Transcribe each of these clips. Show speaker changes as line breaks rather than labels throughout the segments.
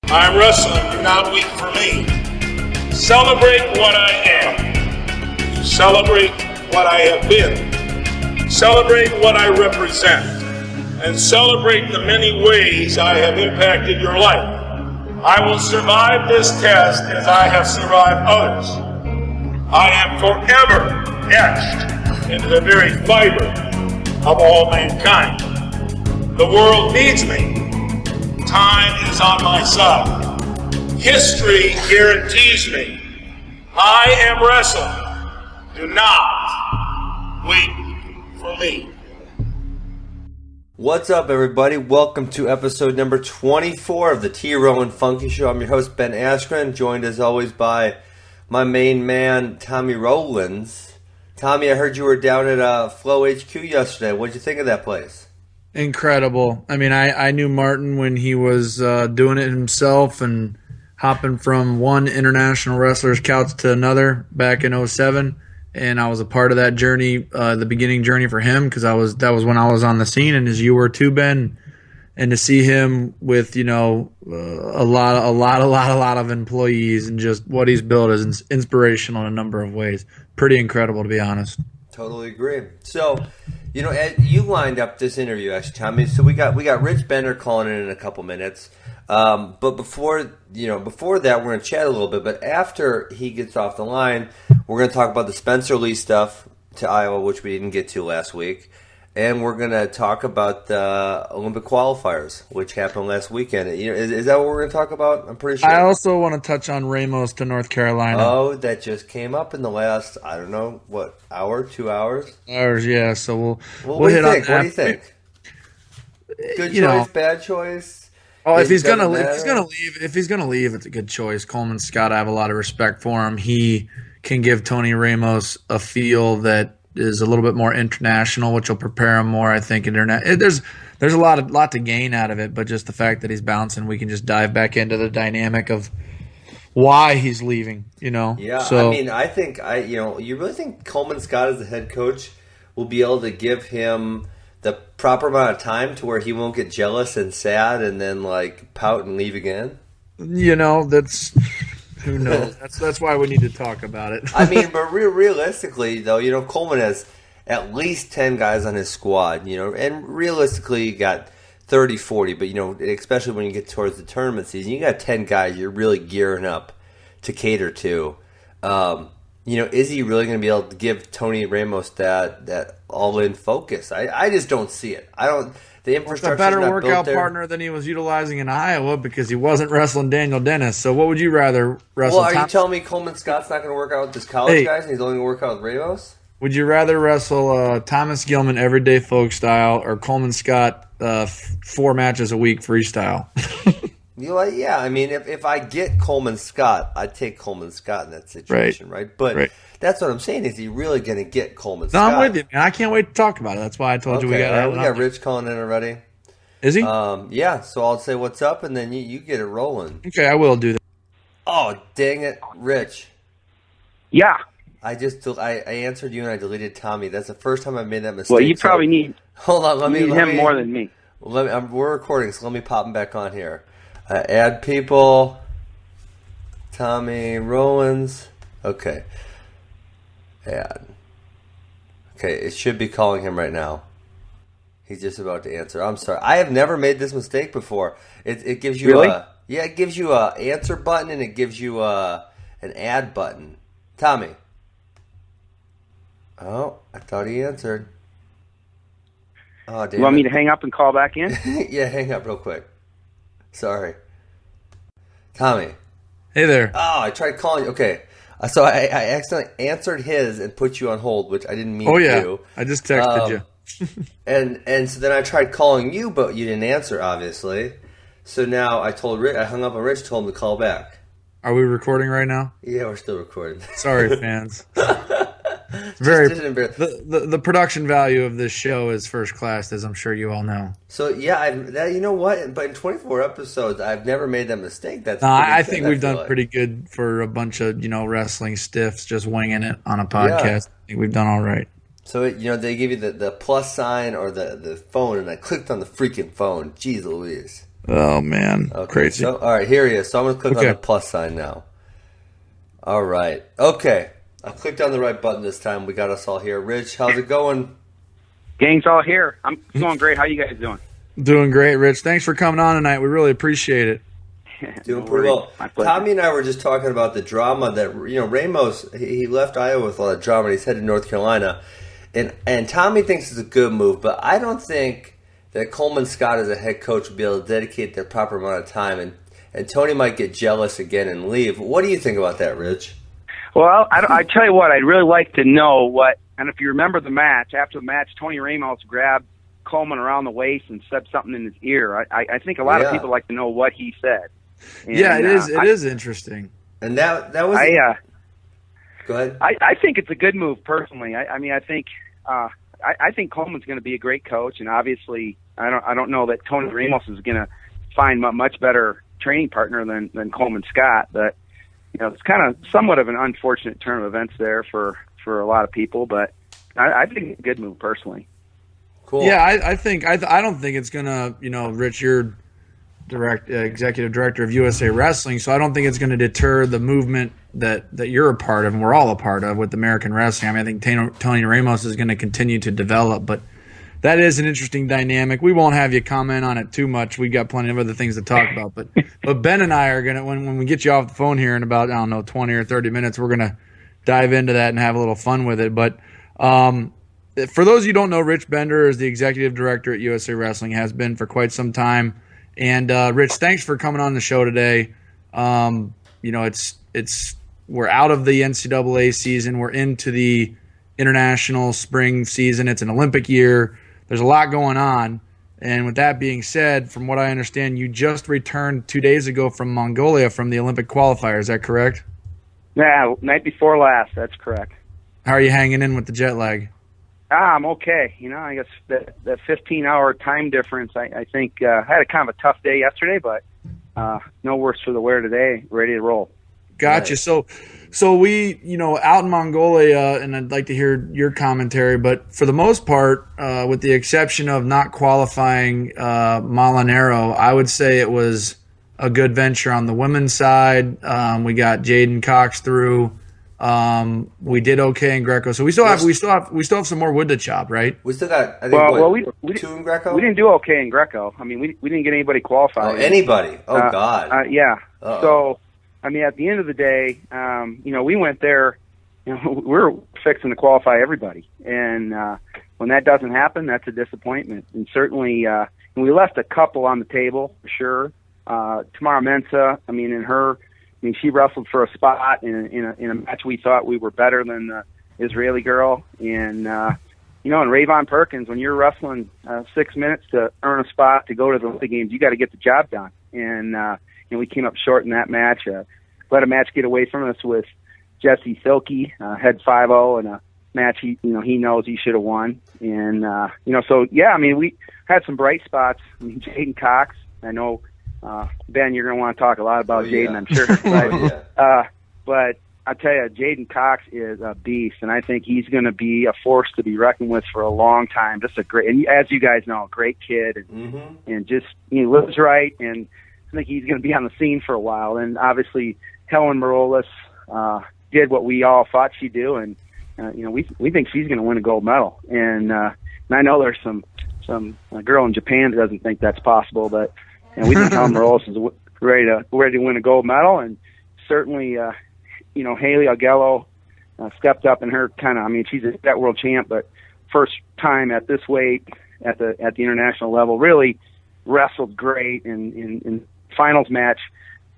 I'm wrestling, not weak for me. Celebrate what I am. Celebrate what I have been. Celebrate what I represent. And celebrate the many ways I have impacted your life. I will survive this test as I have survived others. I am forever etched into the very fiber of all mankind. The world needs me. Time is on my side. History guarantees me. I am wrestling. Do not wait for me.
What's up, everybody? Welcome to episode number 24 of the T-Row and Funky Show. I'm your host, Ben Askren, joined as always by my main man, Tommy Rowlands. Tommy, I heard you were down at Flow HQ yesterday. What'd you think of that place?
Incredible. I mean, I knew Martin when he was doing it himself and hopping from one international wrestler's couch to another back in '07, and I was a part of that journey, the beginning journey for him, because that was when I was on the scene, and as you were too, Ben. And to see him with a lot of employees and just what he's built is inspirational in a number of ways. Pretty incredible, to be honest.
Totally agree. So, you lined up this interview, actually, Tommy. So we got Rich Bender calling in a couple minutes. But before that, we're going to chat a little bit. But after he gets off the line, we're going to talk about the Spencer Lee stuff to Iowa, which we didn't get to last week. And we're going to talk about the Olympic qualifiers, which happened last weekend. Is that what we're going to talk about? I'm pretty sure.
I also want to touch on Ramos to North Carolina.
Oh, that just came up in the last, I don't know, what, hour, 2 hours?
Hours, yeah. So we'll
what do
hit
you think?
on that.
What do you think? Good choice, bad choice?
Oh, if he's gonna leave, it's a good choice. Coleman Scott, I have a lot of respect for him. He can give Tony Ramos a feel that is a little bit more international, which will prepare him more, I think. There's a lot to gain out of it, but just the fact that he's bouncing, we can just dive back into the dynamic of why he's leaving.
Yeah,
So,
I mean, I think you really think Coleman Scott as the head coach will be able to give him the proper amount of time to where he won't get jealous and sad and then pout and leave again?
That's who knows. That's why we need to talk about it.
I mean, but realistically, though, Coleman has at least 10 guys on his squad, and realistically, you got 30, 40, but, especially when you get towards the tournament season, you got 10 guys you're really gearing up to cater to. Is he really going to be able to give Tony Ramos that all-in focus? I just don't see it. The infrastructure
a better workout partner than he was utilizing in Iowa because he wasn't wrestling Daniel Dennis. So what would you rather wrestle?
Well, are you telling me Coleman Scott's not going to work out with his college guys and he's only going to work out with Ramos?
Would you rather wrestle Thomas Gilman everyday folk style or Coleman Scott 4 matches a week freestyle?
Yeah. I mean, if I get Coleman Scott, I'd take Coleman Scott in that situation, right? But that's what I'm saying. Is he really going to get Coleman Scott?
No, I'm with you, man. I can't wait to talk about it. That's why I told you we got
Rich calling in already.
Is he?
Yeah. So I'll say what's up, and then you get it rolling.
Okay, I will do that.
Oh, dang it, Rich.
Yeah.
I answered you and I deleted Tommy. That's the first time I've made that mistake.
Well, you probably need.
Hold on, let me
him more than me.
We're recording, so let me pop him back on here. Add people. Tommy Rowlands. Okay. Add. Okay, it should be calling him right now. He's just about to answer. I'm sorry. I have never made this mistake before. It gives you it gives you a answer button and it gives you an add button. Tommy. Oh, I thought he answered. Oh, damn.
You want me to hang up and call back in?
Yeah, hang up real quick. Sorry. Tommy.
Hey there.
Oh, I tried calling you. Okay. So I accidentally answered his and put you on hold, which I didn't mean to do.
I just texted you.
and so then I tried calling you, but you didn't answer, obviously. So now I told Rich, I hung up on Rich, told him to call back.
Are we recording right now?
Yeah, we're still recording.
Sorry, fans. The production value of this show is first class, as I'm sure you all know.
So yeah, you know what? But in 24 episodes, I've never made that mistake.
I think we've done pretty good for a bunch of wrestling stiffs just winging it on a podcast. Yeah. I think we've done all right.
So they give you the plus sign or the phone, and I clicked on the freaking phone. Jeez Louise.
Oh, man.
Okay,
Crazy.
So, all right, here he is. So I'm going to click
Okay.
on the plus sign now. All right. Okay. I clicked on the right button this time. We got us all here. Rich, how's it going?
Gang's all here. I'm going great. How you guys doing?
Doing great, Rich. Thanks for coming on tonight. We really appreciate it.
Doing
No
pretty
worries.
well.
My pleasure.
Tommy and I were just talking about the drama that, Ramos, he left Iowa with a lot of drama, and he's headed to North Carolina. And Tommy thinks it's a good move, but I don't think that Coleman Scott as a head coach would be able to dedicate the proper amount of time, and Tony might get jealous again and leave. What do you think about that, Rich?
Well, I tell you what, I'd really like to know what, and if you remember the match, after the match, Tony Ramos grabbed Coleman around the waist and said something in his ear. I think a lot of people like to know what he said. And,
yeah, it is. It is interesting.
And that was. Go ahead.
I think it's a good move personally. I mean, I think Coleman's going to be a great coach, and obviously, I don't know that Tony Ramos is going to find a much better training partner than Coleman Scott, but it's kind of somewhat of an unfortunate turn of events there for a lot of people. But I think it's a good move personally.
Cool.
Yeah, I think I don't think it's gonna. Rich, you're executive director of USA Wrestling, so I don't think it's going to deter the movement that you're a part of and we're all a part of with American wrestling. I mean, I think Tony Ramos is going to continue to develop, but that is an interesting dynamic. We won't have you comment on it too much. We've got plenty of other things to talk about, but Ben and I are going to, when we get you off the phone here in about, 20 or 30 minutes, we're going to dive into that and have a little fun with it. But for those of you who don't know, Rich Bender is the executive director at USA Wrestling, has been for quite some time. And Rich, thanks for coming on the show today. We're out of the NCAA season. We're into the international spring season. It's an Olympic year. There's a lot going on. And with that being said, from what I understand, you just returned 2 days ago from Mongolia from the Olympic qualifier. Is that correct?
Yeah, night before last. That's correct.
How are you hanging in with the jet lag?
I'm okay. I guess the 15-hour time difference, I think I had a kind of a tough day yesterday, but no worse for the wear today. Ready to roll.
Gotcha.
Right.
So we, out in Mongolia, and I'd like to hear your commentary, but for the most part, with the exception of not qualifying Molinaro, I would say it was a good venture on the women's side. We got Jaden Cox through. We did okay in Greco, so we still have some more wood to chop, right?
We still got, I think,
we
two in Greco?
We didn't do okay in Greco. I mean, we didn't get anybody qualified.
Oh, anybody? Oh, God.
Yeah.
Uh-oh.
So, I mean, at the end of the day, we went there, we're fixing to qualify everybody. And when that doesn't happen, that's a disappointment. And certainly, we left a couple on the table, for sure. Tamara Mensah, she wrestled for a spot in a match we thought we were better than the Israeli girl. And, and Rayvon Perkins, when you're wrestling 6 minutes to earn a spot to go to the Olympic Games, you got to get the job done. And, we came up short in that match. Let a match get away from us with Jesse Silke, head 5-0, in a match he knows he should have won. And, we had some bright spots. Jaden Cox, I know, Ben, you're going to want to talk a lot about Jaden, I'm sure. But I tell you, Jaden Cox is a beast, and I think he's going to be a force to be reckoned with for a long time. Just a great, and as you guys know, a great kid, and just he lives right, and I think he's going to be on the scene for a while. And obviously, Helen Morales did what we all thought she'd do, and we think she's going to win a gold medal. And I know there's some girl in Japan that doesn't think that's possible, but we think Helen Morales is ready to win a gold medal. And certainly, Haley Augello stepped up in her she's that world champ, but first time at this weight at the international level, really wrestled great. And in finals match,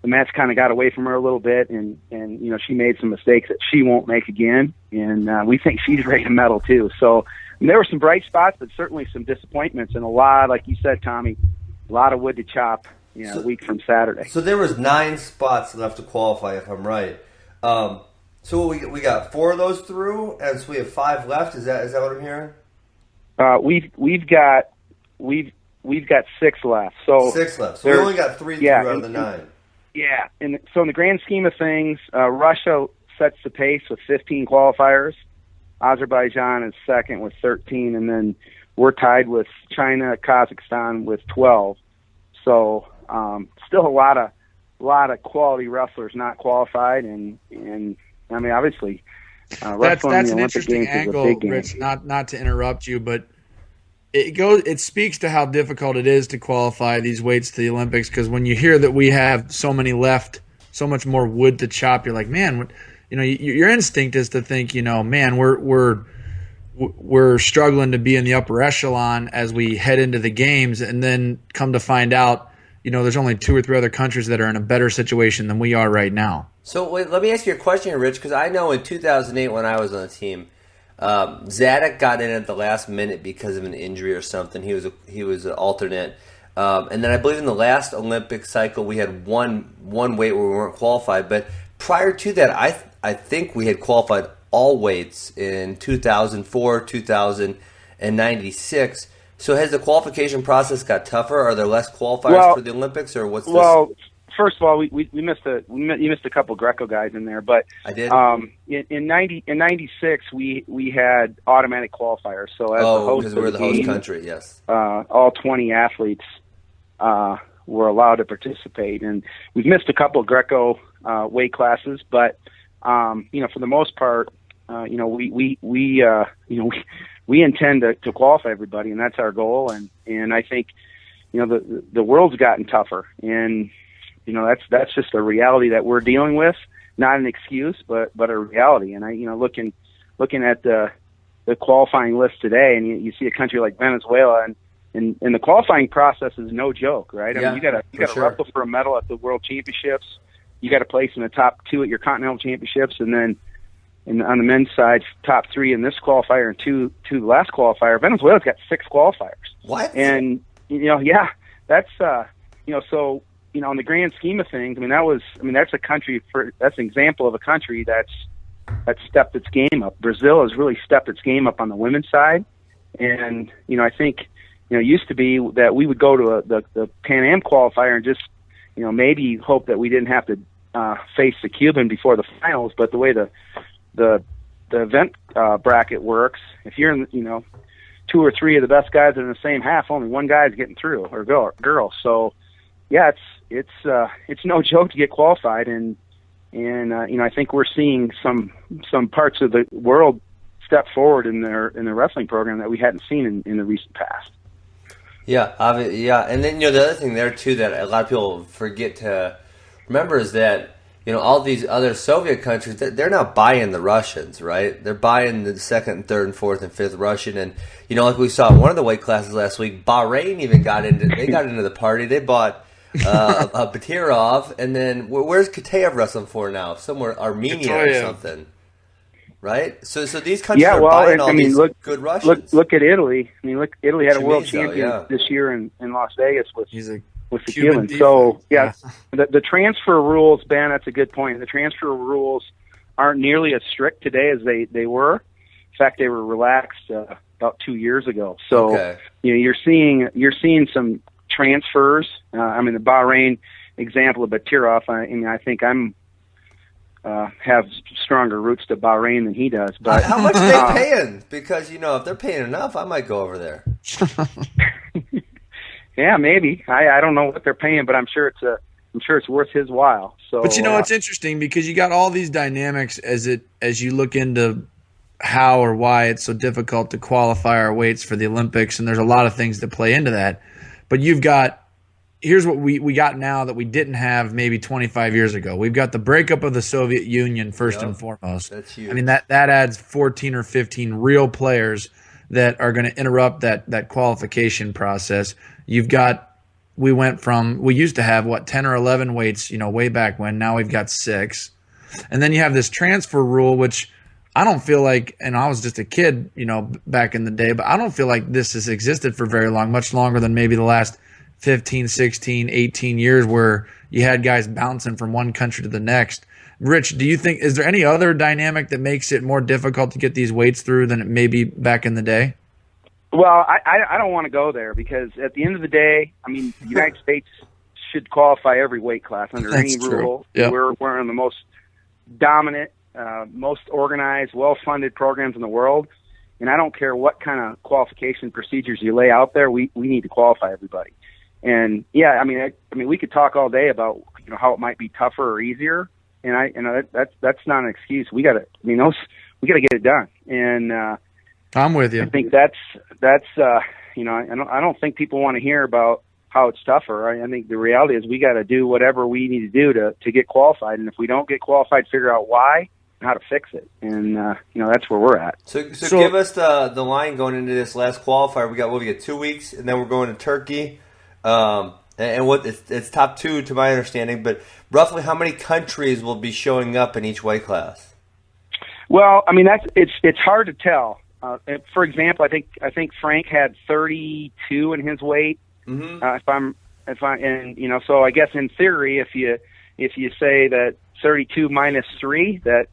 the match kind of got away from her a little bit, and she made some mistakes that she won't make again. And we think she's ready to medal too. So there were some bright spots, but certainly some disappointments, and a lot, like you said, Tommy, a lot of wood to chop. A week from Saturday.
So there was 9 spots left to qualify, if I'm right. So we got 4 of those through, and so we have 5 left. Is that what I'm hearing?
We've got 6 left. So
6 left. So we only got 3 through out of the 9.
Yeah, and so in the grand scheme of things, Russia sets the pace with 15 qualifiers. Azerbaijan is second with 13, and then we're tied with China, Kazakhstan with 12. So, still a lot of quality wrestlers not qualified, and I mean, obviously, wrestling
that's
in
an
the Olympic
interesting
Games is a
angle,
big game.
Rich. Not to interrupt you, but it speaks to how difficult it is to qualify these weights to the Olympics, because when you hear that we have so many left, so much more wood to chop, you're like, man, your instinct is to think, man, we're struggling to be in the upper echelon as we head into the games, and then come to find out, there's only 2 or 3 other countries that are in a better situation than we are right now.
So wait, let me ask you a question here, Rich, because I know in 2008 when I was on the team, Zadok got in at the last minute because of an injury or something. He was an alternate, and then I believe in the last Olympic cycle we had one weight where we weren't qualified. But prior to that, I think we had qualified all weights in 2004, 2096. So has the qualification process got tougher? Are there less qualifiers for the Olympics, or what's this?
Well, first of all, we missed you missed a couple Greco guys in there, but
I did.
In '96 we had automatic qualifiers. So as the host
because
of
we're the host
game,
country, yes.
All 20 athletes were allowed to participate, and we've missed a couple Greco weight classes, but for the most part, we intend to qualify everybody, and that's our goal. And I think, the world's gotten tougher, and that's just a reality that we're dealing with, not an excuse, but a reality. And looking at the qualifying list today, and you see a country like Venezuela, and the qualifying process is no joke, right? I mean, you got to wrestle for a medal at the World Championships. You got to place in the top 2 at your Continental Championships, and then on the men's side, top 3 in this qualifier and 2 the last qualifier. Venezuela's got 6 qualifiers.
What?
And that's so in the grand scheme of things, that's that's an example of a country that's stepped its game up. Brazil has really stepped its game up on the women's side, and I think it used to be that we would go to the Pan Am qualifier and just maybe hope that we didn't have to face the Cuban before the finals, but the way the event bracket works, if you're in 2 or 3 of the best guys in the same half, only one guy is getting through, or girl. So yeah, it's no joke to get qualified, and I think we're seeing some parts of the world step forward in their wrestling program that we hadn't seen in the recent past.
Yeah, and then the other thing there too that a lot of people forget to remember is that all these other Soviet countries, they're not buying the Russians, right? They're buying the 2nd, 3rd, 4th, and 5th Russian, and like we saw in one of the weight classes last week, Bahrain even got into the party. They bought Batirov, and then where's Kitaev wrestling for now? Somewhere Armenia or something, right? So these countries are buying all these good Russians.
Look at Italy. Italy had a world champion this year in Las Vegas with the Cuban. So the transfer rules, Ben, that's a good point. The transfer rules aren't nearly as strict today as they were. In fact, they were relaxed about 2 years ago. So you're seeing some transfers. The Bahrain example of Batirov. I think I'm have stronger roots to Bahrain than he does. But
how much are they paying? Because if they're paying enough, I might go over there.
Yeah, maybe. I don't know what they're paying, but I'm sure it's worth his while. So,
but it's interesting because you got all these dynamics as you look into how or why it's so difficult to qualify our weights for the Olympics, and there's a lot of things that play into that. But here's what we got now that we didn't have maybe 25 years ago. We've got the breakup of the Soviet Union first and foremost. That's huge. That adds 14 or 15 real players that are going to interrupt that qualification process. We used to have 10 or 11 weights, way back when. Now we've got 6. And then you have this transfer rule, which I don't feel like, and I was just a kid, back in the day, but I don't feel like this has existed for very long, much longer than maybe the last 15, 16, 18 years where you had guys bouncing from one country to the next. Rich, is there any other dynamic that makes it more difficult to get these weights through than it may be back in the day?
Well, I don't want to go there because at the end of the day, the United States should qualify every weight class under any rule. Yep. We're one of the most dominant, most organized, well-funded programs in the world, and I don't care what kind of qualification procedures you lay out there. We need to qualify everybody. And yeah, I mean, we could talk all day about how it might be tougher or easier, and that's not an excuse. We got to get it done. And
I'm with you.
I think that's I don't think people want to hear about how it's tougher. I think the reality is we got to do whatever we need to do to get qualified, and if we don't get qualified, figure out why and how to fix it. And that's where we're at.
So give us the line going into this last qualifier. We get 2 weeks, and then we're going to Turkey. And what it's top 2 to my understanding, but roughly how many countries will be showing up in each weight class?
Well, I mean it's hard to tell. For example, I think Frank had 32 in his weight. Mm-hmm. So I guess in theory, if you say that 32 minus 3, that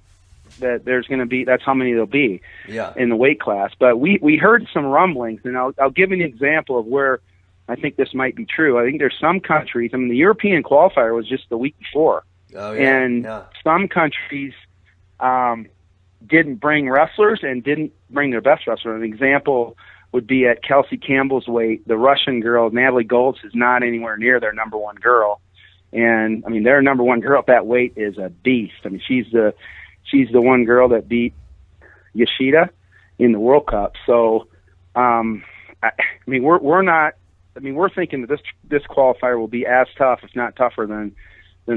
there's going to be, that's how many there'll be in the weight class. But we heard some rumblings, and I'll give you an example of where I think this might be true. I think there's some countries. I mean, the European qualifier was just the week before, some countries didn't bring wrestlers and didn't bring their best wrestler. An example would be at Kelsey Campbell's weight. The Russian girl, Natalie Goltz, is not anywhere near their number one girl. And, I mean, their number one girl at that weight is a beast. I mean, she's the one girl that beat Yoshida in the World Cup. So, we're thinking that this qualifier will be as tough, if not tougher, than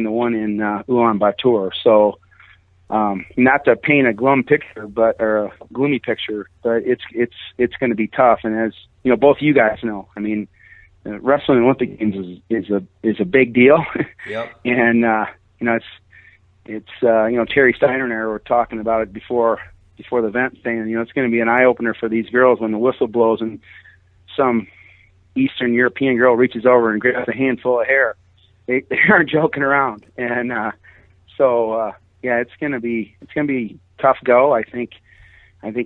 the one in Ulaanbaatar. So, not to paint a gloomy picture, but it's going to be tough. And as both you guys know, I mean, wrestling Olympic Games is a big deal.
Yep.
And it's Terry Steiner and I were talking about it before the event, saying it's going to be an eye opener for these girls when the whistle blows and some Eastern European girl reaches over and grabs a handful of hair. They aren't joking around, and it's gonna be tough go. I think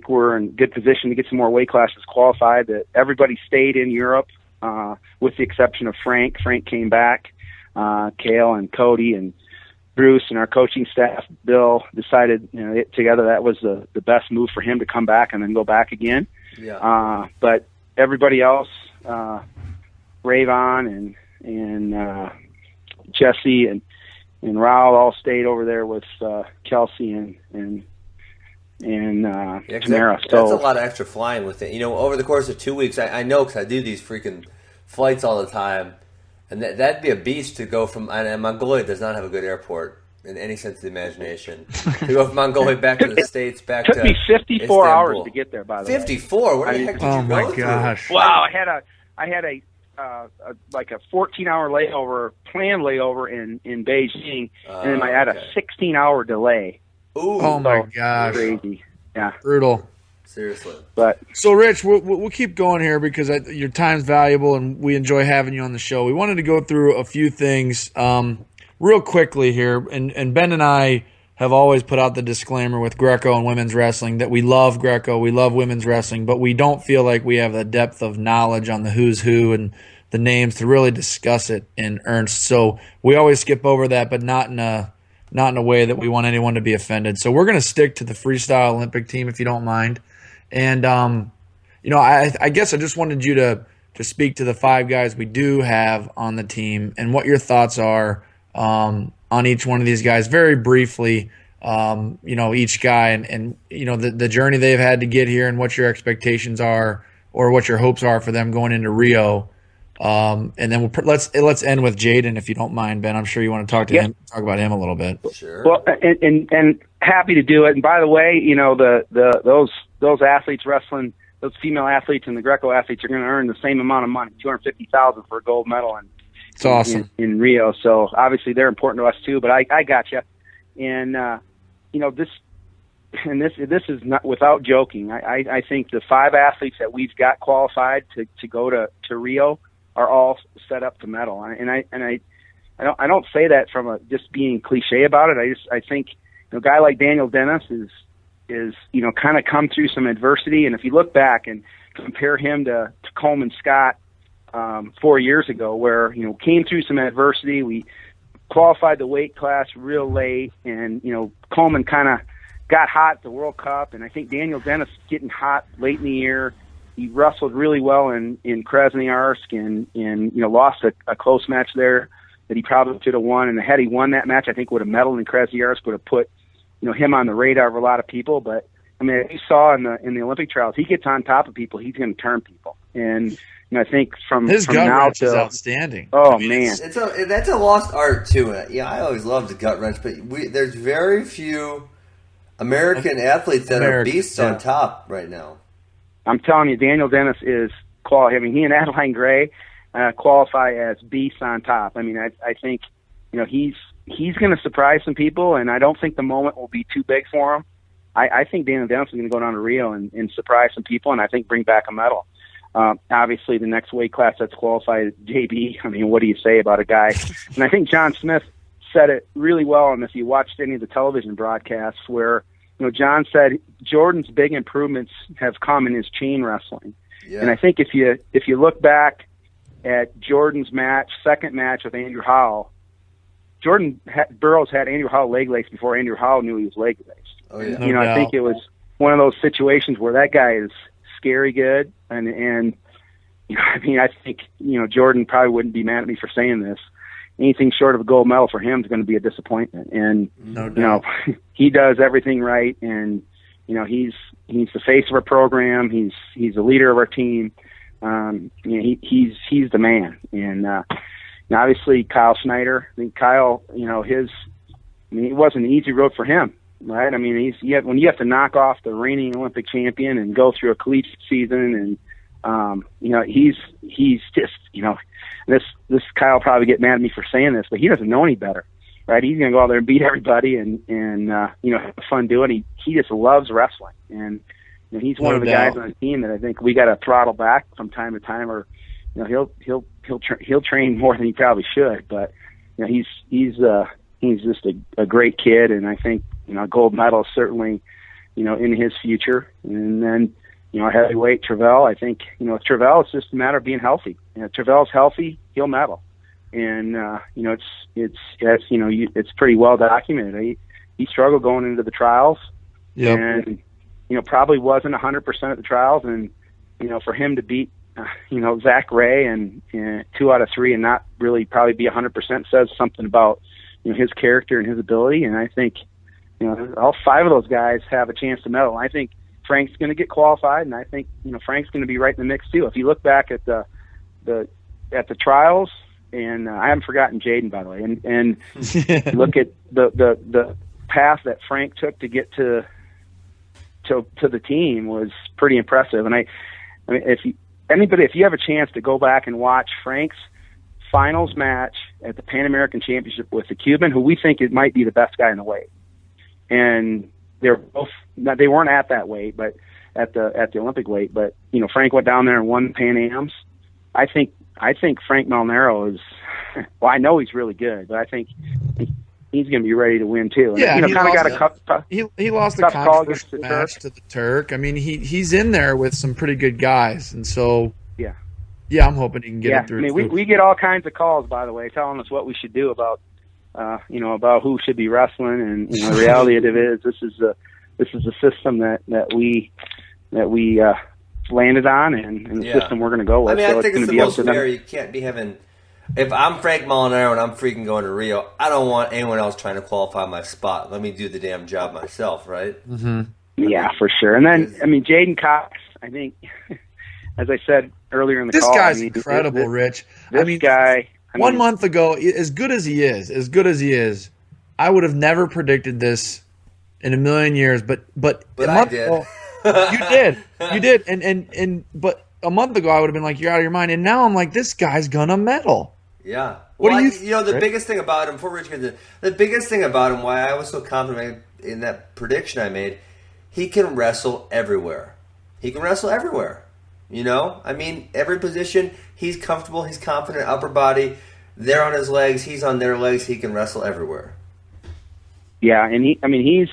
we're in good position to get some more weight classes qualified. That everybody stayed in Europe, with the exception of Frank. Frank came back. Kale and Cody and Bruce and our coaching staff, Bill, decided together that was the best move for him to come back and then go back again.
Yeah.
But everybody else, Rayvon and Jesse and Raul all stayed over there with Kelsey and Tamara.
That's a lot of extra flying with it. Over the course of 2 weeks, I know because I do these freaking flights all the time, and that'd be a beast to go from. And Mongolia does not have a good airport in any sense of the imagination. To go from Mongolia back to the States, back
took
to
me 54
Istanbul.
hours to get there. By the way,
54. Where the heck did you go
Oh my
through?
gosh!
Wow, I had a 14-hour layover, planned layover in Beijing, and then I had a 16-hour delay.
Ooh,
Oh my gosh!
Crazy, yeah,
Brutal.
seriously.
but.
So, Rich, we'll keep going here because your time's valuable and we enjoy having you on the show. We wanted to go through a few things real quickly here. And Ben and I have always put out the disclaimer with Greco and women's wrestling that we love Greco, we love women's wrestling, but we don't feel like we have the depth of knowledge on the who's who and the names to really discuss it in earnest. So we always skip over that, but not in a way that we want anyone to be offended. So we're going to stick to the freestyle Olympic team, if you don't mind. And, I guess I just wanted you to speak to the 5 guys we do have on the team and what your thoughts are on each one of these guys very briefly, each guy and the journey they've had to get here and what your expectations are or what your hopes are for them going into Rio. And then let's end with Jaden, if you don't mind, Ben. I'm sure you want to talk about him a little bit.
Sure.
Well, and happy to do it. And by the way, those athletes wrestling, those female athletes and the Greco athletes are going to earn the same amount of money, $250,000 for a gold medal.
It's awesome
in Rio. So obviously they're important to us too. But I got you. And this is not without joking. I think the 5 athletes that we've got qualified to go to Rio are all set up to medal. And I don't say that from just being cliche about it. I think a guy like Daniel Dennis is kind of come through some adversity. And if you look back and compare him to Coleman Scott 4 years ago, where came through some adversity, we qualified the weight class real late, and Coleman kind of got hot at the World Cup, and I think Daniel Dennis getting hot late in the year. he wrestled really well in Krasnoyarsk and lost a close match there that he probably should have won. And had he won that match, I think would have medaled in Krasnoyarsk, would have put him on the radar of a lot of people. But I mean, as you saw in the Olympic trials, he gets on top of people, he's going to turn people. And I think from
his
from
gut
now
wrench
to,
is outstanding.
Oh man,
that's a lost art too. Yeah, I always loved the gut wrench, but there's very few American athletes that are beasts on top right now. I'm
telling you, Daniel Dennis is quality. I mean, he and Adeline Gray qualify as beasts on top. I mean, I think he's going to surprise some people, and I don't think the moment will be too big for him. I think Daniel Dennis is going to go down to Rio and surprise some people, and I think bring back a medal. Obviously, the next weight class that's qualified is JB. I mean, what do you say about a guy? And I think John Smith said it really well. And if you watched any of the television broadcasts, where John said Jordan's big improvements have come in his chain wrestling. Yeah. And I think if you look back at Jordan's second match with Andrew Howell, Burroughs had Andrew Howell leg laced before Andrew Howell knew he was leg laced.
Oh, yeah.
I think it was one of those situations where that guy is scary good, and I mean, I think Jordan probably wouldn't be mad at me for saying this. Anything short of a gold medal for him is going to be a disappointment, and he does everything right, and he's the face of our program. He's the leader of our team. He's the man, and obviously Kyle Snyder. I think Kyle, it wasn't an easy road for him. Right, I mean, when you have to knock off the reigning Olympic champion and go through a collegiate season, and he's just this Kyle probably get mad at me for saying this, but he doesn't know any better, right? He's gonna go out there and beat everybody and have fun doing it. He just loves wrestling, and he's one of the guys on the team that I think we got to throttle back from time to time, or he'll train more than he probably should, but he's just a great kid, and I think a gold medal is certainly in his future. And then heavyweight Travell, I think with Travell it's just a matter of being healthy. If Travell's healthy, he'll medal, and it's pretty well documented. He struggled going into the trials, and probably wasn't 100% at the trials, and for him to beat Zach Ray and 2 out of 3 and not really probably be 100% says something about his character and his ability. And I think all 5 of those guys have a chance to medal. I think Frank's going to get qualified, and I think Frank's going to be right in the mix too. If you look back at the trials, and I haven't forgotten Jaden, by the way, and look at the path that Frank took to get to the team was pretty impressive. And I mean, if you have a chance to go back and watch Frank's finals match at the Pan American Championship with the Cuban, who we think it might be the best guy in the weight, and they weren't at that weight, but at the Olympic weight. But Frank went down there and won Pan Ams. I think Frank Malnero is. Well, I know he's really good, but I think he's going to be ready to win too.
Yeah,
and, kind of got a cup.
He lost the controversial match to the Turk. I mean, he's in there with some pretty good guys, and so yeah, I'm hoping he can get it through.
I mean, we get all kinds of calls, by the way, telling us what we should do about who should be wrestling, and the reality of it is this is a system that we landed on, and the system we're going to go with.
I mean,
so
I think it's the most fair.
them.
You can't be having. If I'm Frank Molinaro and I'm freaking going to Rio, I don't want anyone else trying to qualify my spot. Let me do the damn job myself, right?
Mm-hmm.
Yeah, for sure. And then, I mean, Jaden Cox, I think, as I said earlier in the call.
This guy's incredible, Rich.
This guy.
1 month ago, as good as he is, I would have never predicted this in a million years. But a month ago, you did, and but a month ago I would have been like, you're out of your mind, and now I'm like, this guy's gonna medal.
Yeah.
What do
you the biggest thing about him, before Rich gets in, the biggest thing about him, why I was so confident in that prediction I made, he can wrestle everywhere. I mean, every position, he's comfortable, he's confident, upper body, they're on his legs, he's on their legs, he can wrestle everywhere.
Yeah, and he's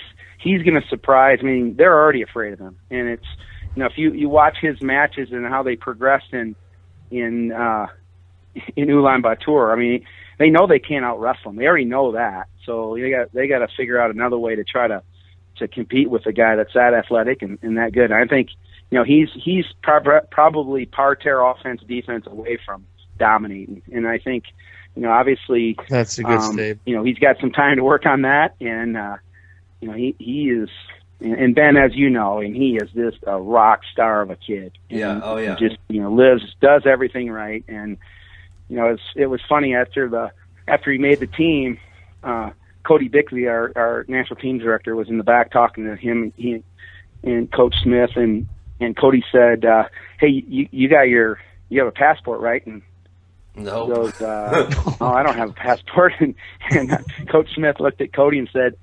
going to surprise. I mean, they're already afraid of him, and it's if you watch his matches and how they progressed in Ulaanbaatar, I mean, they know they can't out wrestle him. They already know that, so they got to figure out another way to try to compete with a guy that's that athletic and that good. And I think he's probably parterre offense, defense away from dominating. And I think, obviously
that's a good state.
He's got some time to work on that. And, he is, and Ben, as you know, and he is just a rock star of a kid.
Yeah. Oh yeah.
Just, does everything right. And, it was funny after he made the team, Cody Bickley, our national team director, was in the back talking to him, he and Coach Smith, and Cody said, "Hey, you have a passport, right?" And
no,
he goes, "Oh, I don't have a passport." And Coach Smith looked at Cody and said,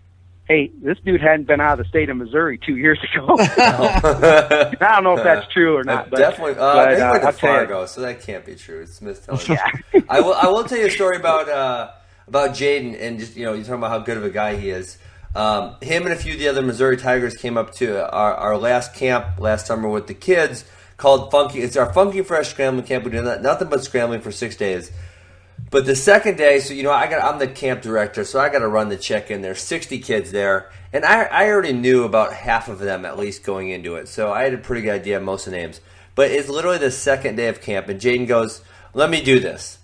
"Hey, this dude hadn't been out of the state of Missouri 2 years ago." I don't know if that's true or not. But,
definitely,
but
they went to
I'll tell you.
Fargo, so that can't be true. It's Smith telling you. I will tell you a story about Jaden, and just you're talking about how good of a guy he is. Him and a few of the other Missouri Tigers came up to our last camp last summer with the kids called Funky. It's our Funky Fresh Scrambling Camp. We do nothing but scrambling for 6 days. But the second day, so I'm the camp director, so I got to run the check-in. There's 60 kids there, and I already knew about half of them at least going into it, so I had a pretty good idea of most of the names. But it's literally the second day of camp, and Jaden goes, "Let me do this,"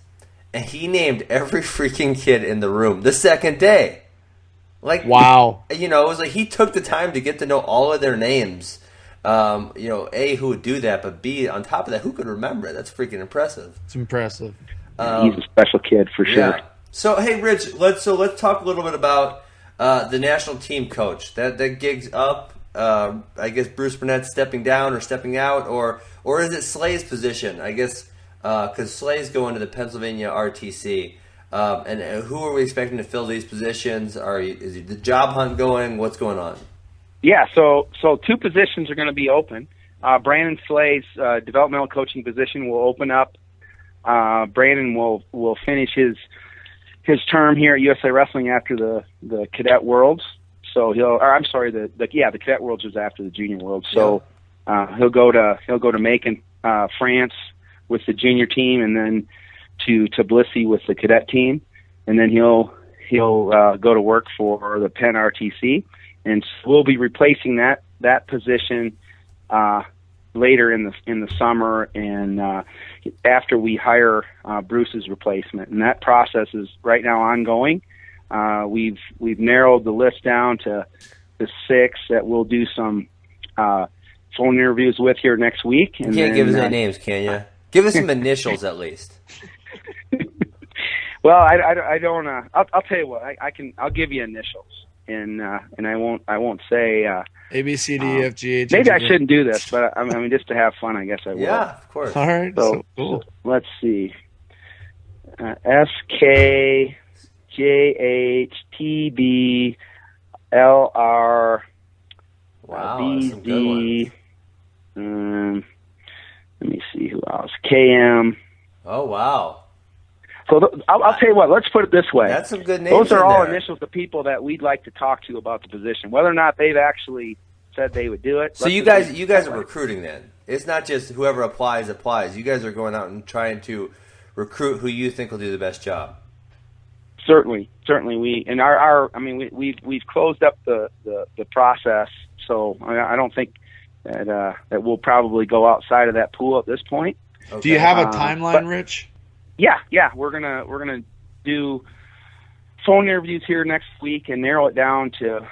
and he named every freaking kid in the room the second day. Like,
wow.
It was like he took the time to get to know all of their names. A, who would do that, but B, on top of that, who could remember it? That's freaking impressive.
It's impressive.
He's a special kid for sure.
Yeah. So, hey, Rich, let's talk a little bit about the national team coach. That gig's up. I guess Bruce Burnett's stepping down or stepping out, or is it Slay's position? I guess because Slay's going to the Pennsylvania RTC. And who are we expecting to fill these positions? Is the job hunt going? What's going on?
Yeah, so 2 positions are going to be open. Brandon Slay's developmental coaching position will open up. Brandon will finish his term here at USA Wrestling after the Cadet Worlds. So the Cadet Worlds was after the Junior Worlds. So he'll go to Macon, France, with the junior team, and then to Tbilisi with the cadet team, and then he'll go to work for the Penn RTC, and so we'll be replacing that position later in the summer, and after we hire Bruce's replacement, and that process is right now ongoing. We've narrowed the list down to the 6 that we'll do some phone interviews with here next week.
And you can't give us any names, can you? Give us some initials at least.
Well, I don't. I'll tell you what. I'll give you initials, and I won't say
A B C D E F G H.
Maybe I shouldn't do this, but I mean, just to have fun, I guess I will.
Yeah, of course.
All right.
So
cool.
Let's see. S K J H T B L R.
Wow,
B
that's some good
Z. Let me see who else. KM.
Oh, wow.
So I'll tell you what. Let's put it this way.
That's some good names.
Those are all
there.
initials of people that we'd like to talk to about the position, whether or not they've actually said they would do it.
So you guys are recruiting then. It's not just whoever applies. You guys are going out and trying to recruit who you think will do the best job.
Certainly. We've closed up the process, so I don't think that we'll probably go outside of that pool at this point.
Okay.
Do you have a timeline, Rich?
Yeah, we're gonna do phone interviews here next week and narrow it down to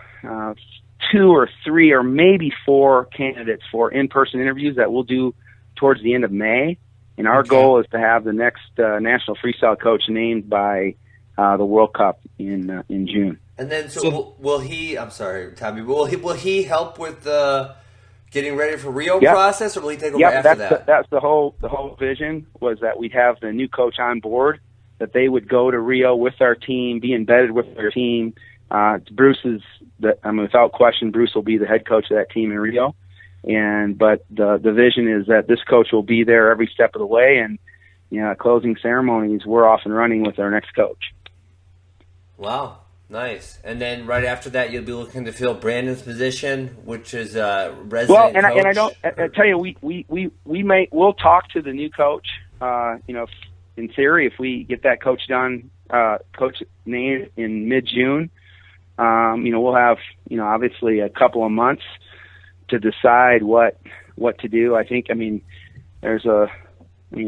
2 or 3 or maybe 4 candidates for in-person interviews that we'll do towards the end of May. And our goal is to have the next national freestyle coach named by the World Cup in June.
And then, will he? I'm sorry, Tommy. Will he help with the getting ready for Rio process, or will he take over after that?
That's the whole vision, was that we'd have the new coach on board, that they would go to Rio with our team, be embedded with our team. Without question, Bruce will be the head coach of that team in Rio. But the vision is that this coach will be there every step of the way, and closing ceremonies, we're off and running with our next coach.
Wow. Nice. And then right after that, you'll be looking to fill Brandon's position, which is resident coach.
I tell you, we'll talk to the new coach. In theory, if we get that coach named in mid-June, we'll have obviously a couple of months decide what to do. I think,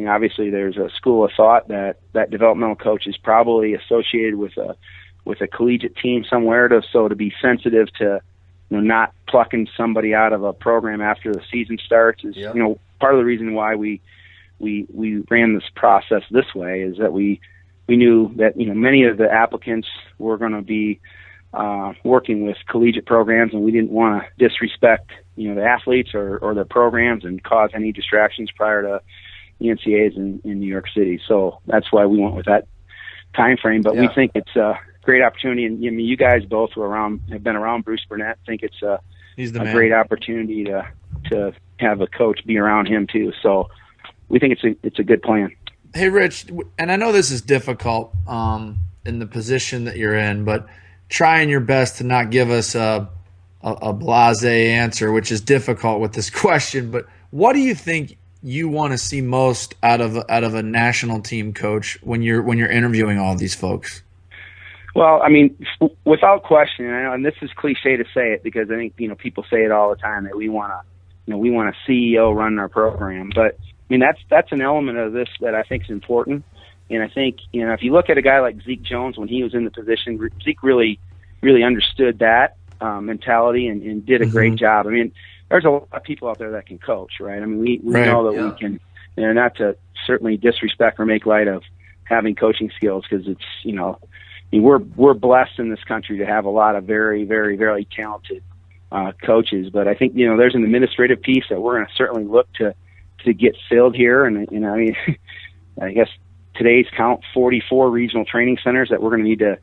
obviously there's a school of thought that developmental coach is probably associated with a collegiate team somewhere, to be sensitive to, not plucking somebody out of a program after the season starts is, part of the reason why we ran this process this way, is that we knew that, many of the applicants were going to be working with collegiate programs, and we didn't want to disrespect, the athletes or their programs and cause any distractions prior to the NCAAs in New York City. So that's why we went with that time frame. But we think it's a great opportunity, and you guys both have been around Bruce Burnett. I think it's a great opportunity to have a coach be around him too. So we think it's a good plan.
Hey, Rich, and I know this is difficult in the position that you're in, but trying your best to not give us a blasé answer, which is difficult with this question. But what do you think you want to see most out of a national team coach when you're interviewing all these folks?
Well, without question, and this is cliche to say it because I think people say it all the time, that we want a CEO running our program, but that's an element of this that I think is important. And I think if you look at a guy like Zeke Jones when he was in the position, Zeke really understood that mentality and did a great job. There's a lot of people out there that can coach, right? We know that we can, not to certainly disrespect or make light of having coaching skills, because it's we're blessed in this country to have a lot of very, very, very talented coaches. But I think there's an administrative piece that we're going to certainly look to get filled here. And I guess today's count 44 regional training centers that we're going to need to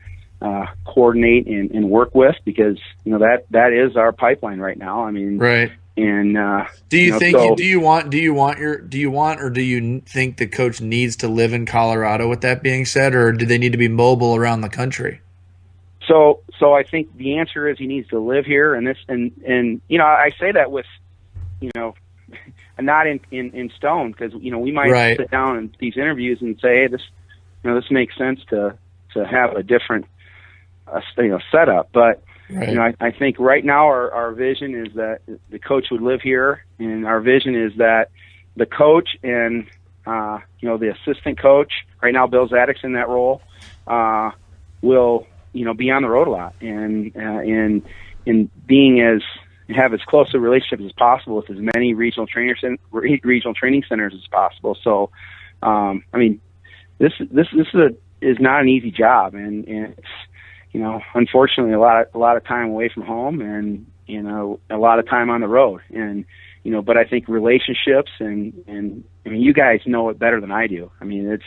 coordinate and work with, because that is our pipeline right now.
Right.
And
do you think do you want or do you think the coach needs to live in Colorado, with that being said, or do they need to be mobile around the country?
So I think the answer is he needs to live here, and I say that with not in stone, because we might sit down in these interviews and say, hey, this makes sense to have a different setup, but I think right now our vision is that the coach would live here, and our vision is that the coach and the assistant coach, right now Bill Zadek's in that role, will be on the road a lot, and have as close a relationship as possible with as many regional training centers as possible. So, this is not an easy job, and it's unfortunately a lot of time away from home, and a lot of time on the road, and but I think relationships and you guys know it better than I do. It's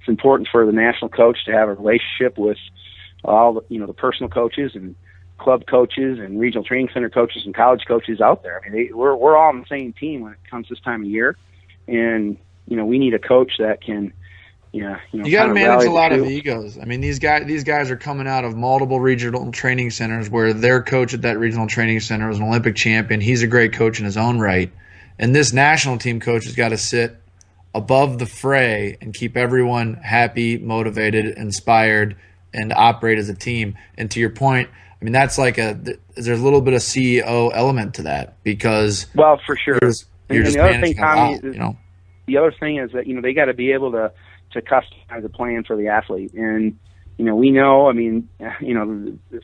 important for the national coach to have a relationship with all the personal coaches and club coaches and regional training center coaches and college coaches out there. We're all on the same team when it comes this time of year, and we need a coach that can. You
got to manage a lot of egos. These guys are coming out of multiple regional training centers where their coach at that regional training center was an Olympic champion. He's a great coach in his own right. And this national team coach has got to sit above the fray and keep everyone happy, motivated, inspired, and operate as a team. And to your point, that's there's a little bit of CEO element to that, because
for sure.
You're just
the other thing,
Tommy,
the other thing is that they got to be able to customize a plan for the athlete. And, we know, the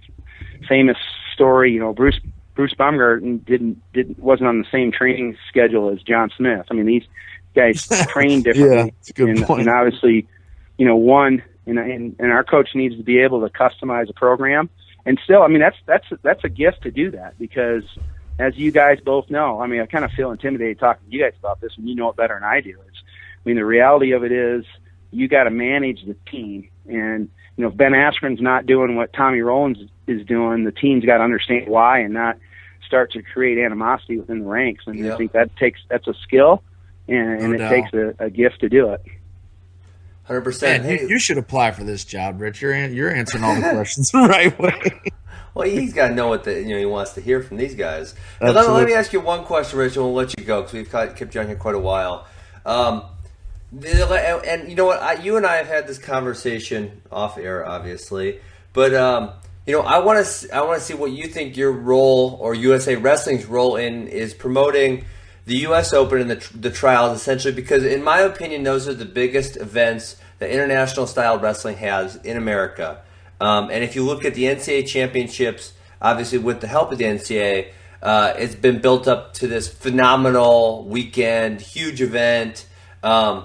famous story, Bruce Baumgarten wasn't on the same training schedule as John Smith. These guys train differently.
Yeah, it's a good point.
And obviously, and our coach needs to be able to customize a program. And still, that's a gift to do that, because as you guys both know, I kind of feel intimidated talking to you guys about this, and you know it better than I do. The reality of it is, you got to manage the team, and if Ben Askren's not doing what Tommy Rowlands is doing, the team's got to understand why and not start to create animosity within the ranks. And I think that's a skill, and it takes a gift to do it.
100%.
Hey, you should apply for this job, Rich. You're answering all the questions the right way.
Well, he's got to know what he wants to hear from these guys. Let me ask you one question, Rich, and we'll let you go, because we've kept you on here quite a while. And you know what? You and I have had this conversation off air, obviously. But I want to see what you think your role or USA Wrestling's role in is promoting the U.S. Open and the trials, essentially, because in my opinion, those are the biggest events that international style wrestling has in America. And if you look at the NCAA championships, obviously with the help of the NCAA, it's been built up to this phenomenal weekend, huge event. And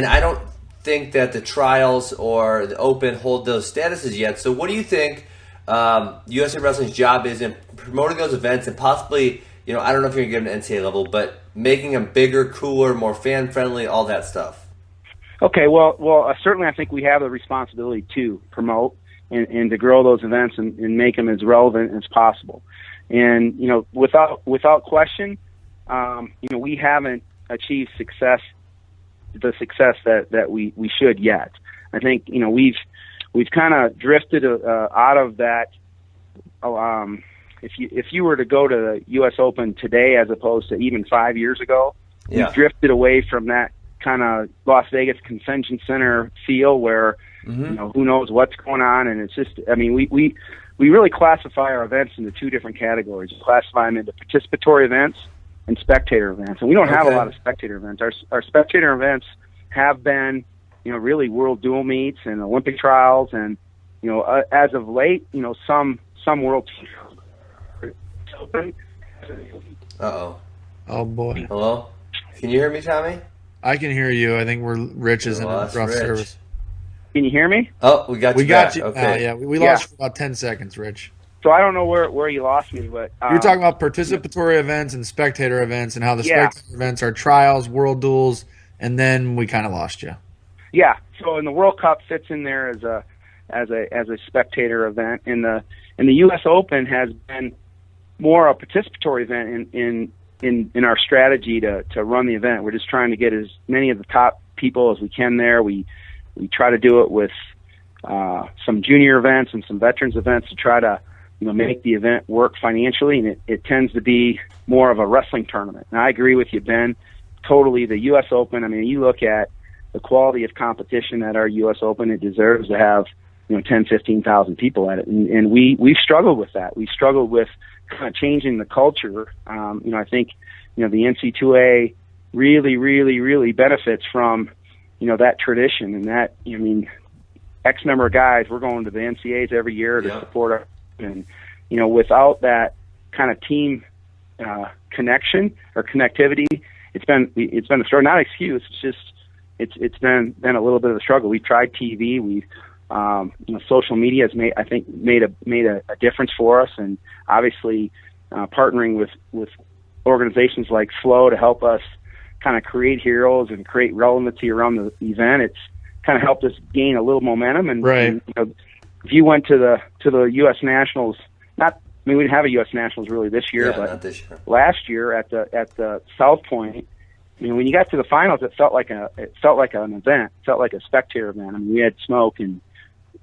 I don't think that the trials or the Open hold those statuses yet. So what do you think USA Wrestling's job is in promoting those events and possibly, I don't know if you're going to get an NCAA level, but making them bigger, cooler, more fan-friendly, all that stuff?
Okay, well, certainly I think we have the responsibility to promote and to grow those events and make them as relevant as possible. And, without question, we haven't achieved the success that we should yet. I think, we've kind of drifted out of that. If you were to go to the U.S. Open today as opposed to even 5 years ago, we've drifted away from that kind of Las Vegas Convention Center feel where, who knows what's going on. And it's just, we really classify our events into two different categories. We classify them into participatory events and spectator events. And we don't have a lot of spectator events. Our spectator events have been, really world dual meets and Olympic trials. And, as of late, some world open.
Uh-oh.
Oh, boy.
Hello? Can you hear me, Tommy?
I can hear you. I think Rich is in a rough service.
Can you hear me?
Oh, we got you. Okay.
Yeah, we lost you for about 10 seconds, Rich.
So I don't know where you lost me, but
you're talking about participatory events and spectator events, and how the spectator events are trials, world duels, and then we kind of lost you.
Yeah. So, the World Cup fits in there as a spectator event, and the U.S. Open has been more a participatory event in our strategy to run the event. We're just trying to get as many of the top people as we can there. We try to do it with some junior events and some veterans events to try to make the event work financially, and it tends to be more of a wrestling tournament. And I agree with you, Ben. Totally, the U.S. Open. You look at the quality of competition at our U.S. Open; it deserves to have 10,000, 15,000 people at it, and we've struggled with that. We've struggled with kind of changing the culture. I think the NC2A really, really, really benefits from that tradition, and that X number of guys. We're going to the NCAAs every year to support our, and without that kind of team connection or connectivity, it's been a struggle. Not an excuse. It's just it's been a little bit of a struggle. We've tried TV. We've social media has made a difference for us, and obviously partnering with organizations like Flow to help us kind of create heroes and create relevancy around the event. It's kind of helped us gain a little momentum. And,
right.
and if you went to the U.S. Nationals, we didn't have a U.S. Nationals really this year, but
not this year.
Last year at the South Point, when you got to the finals, it felt like an event. It felt like a spectator event. We had smoke and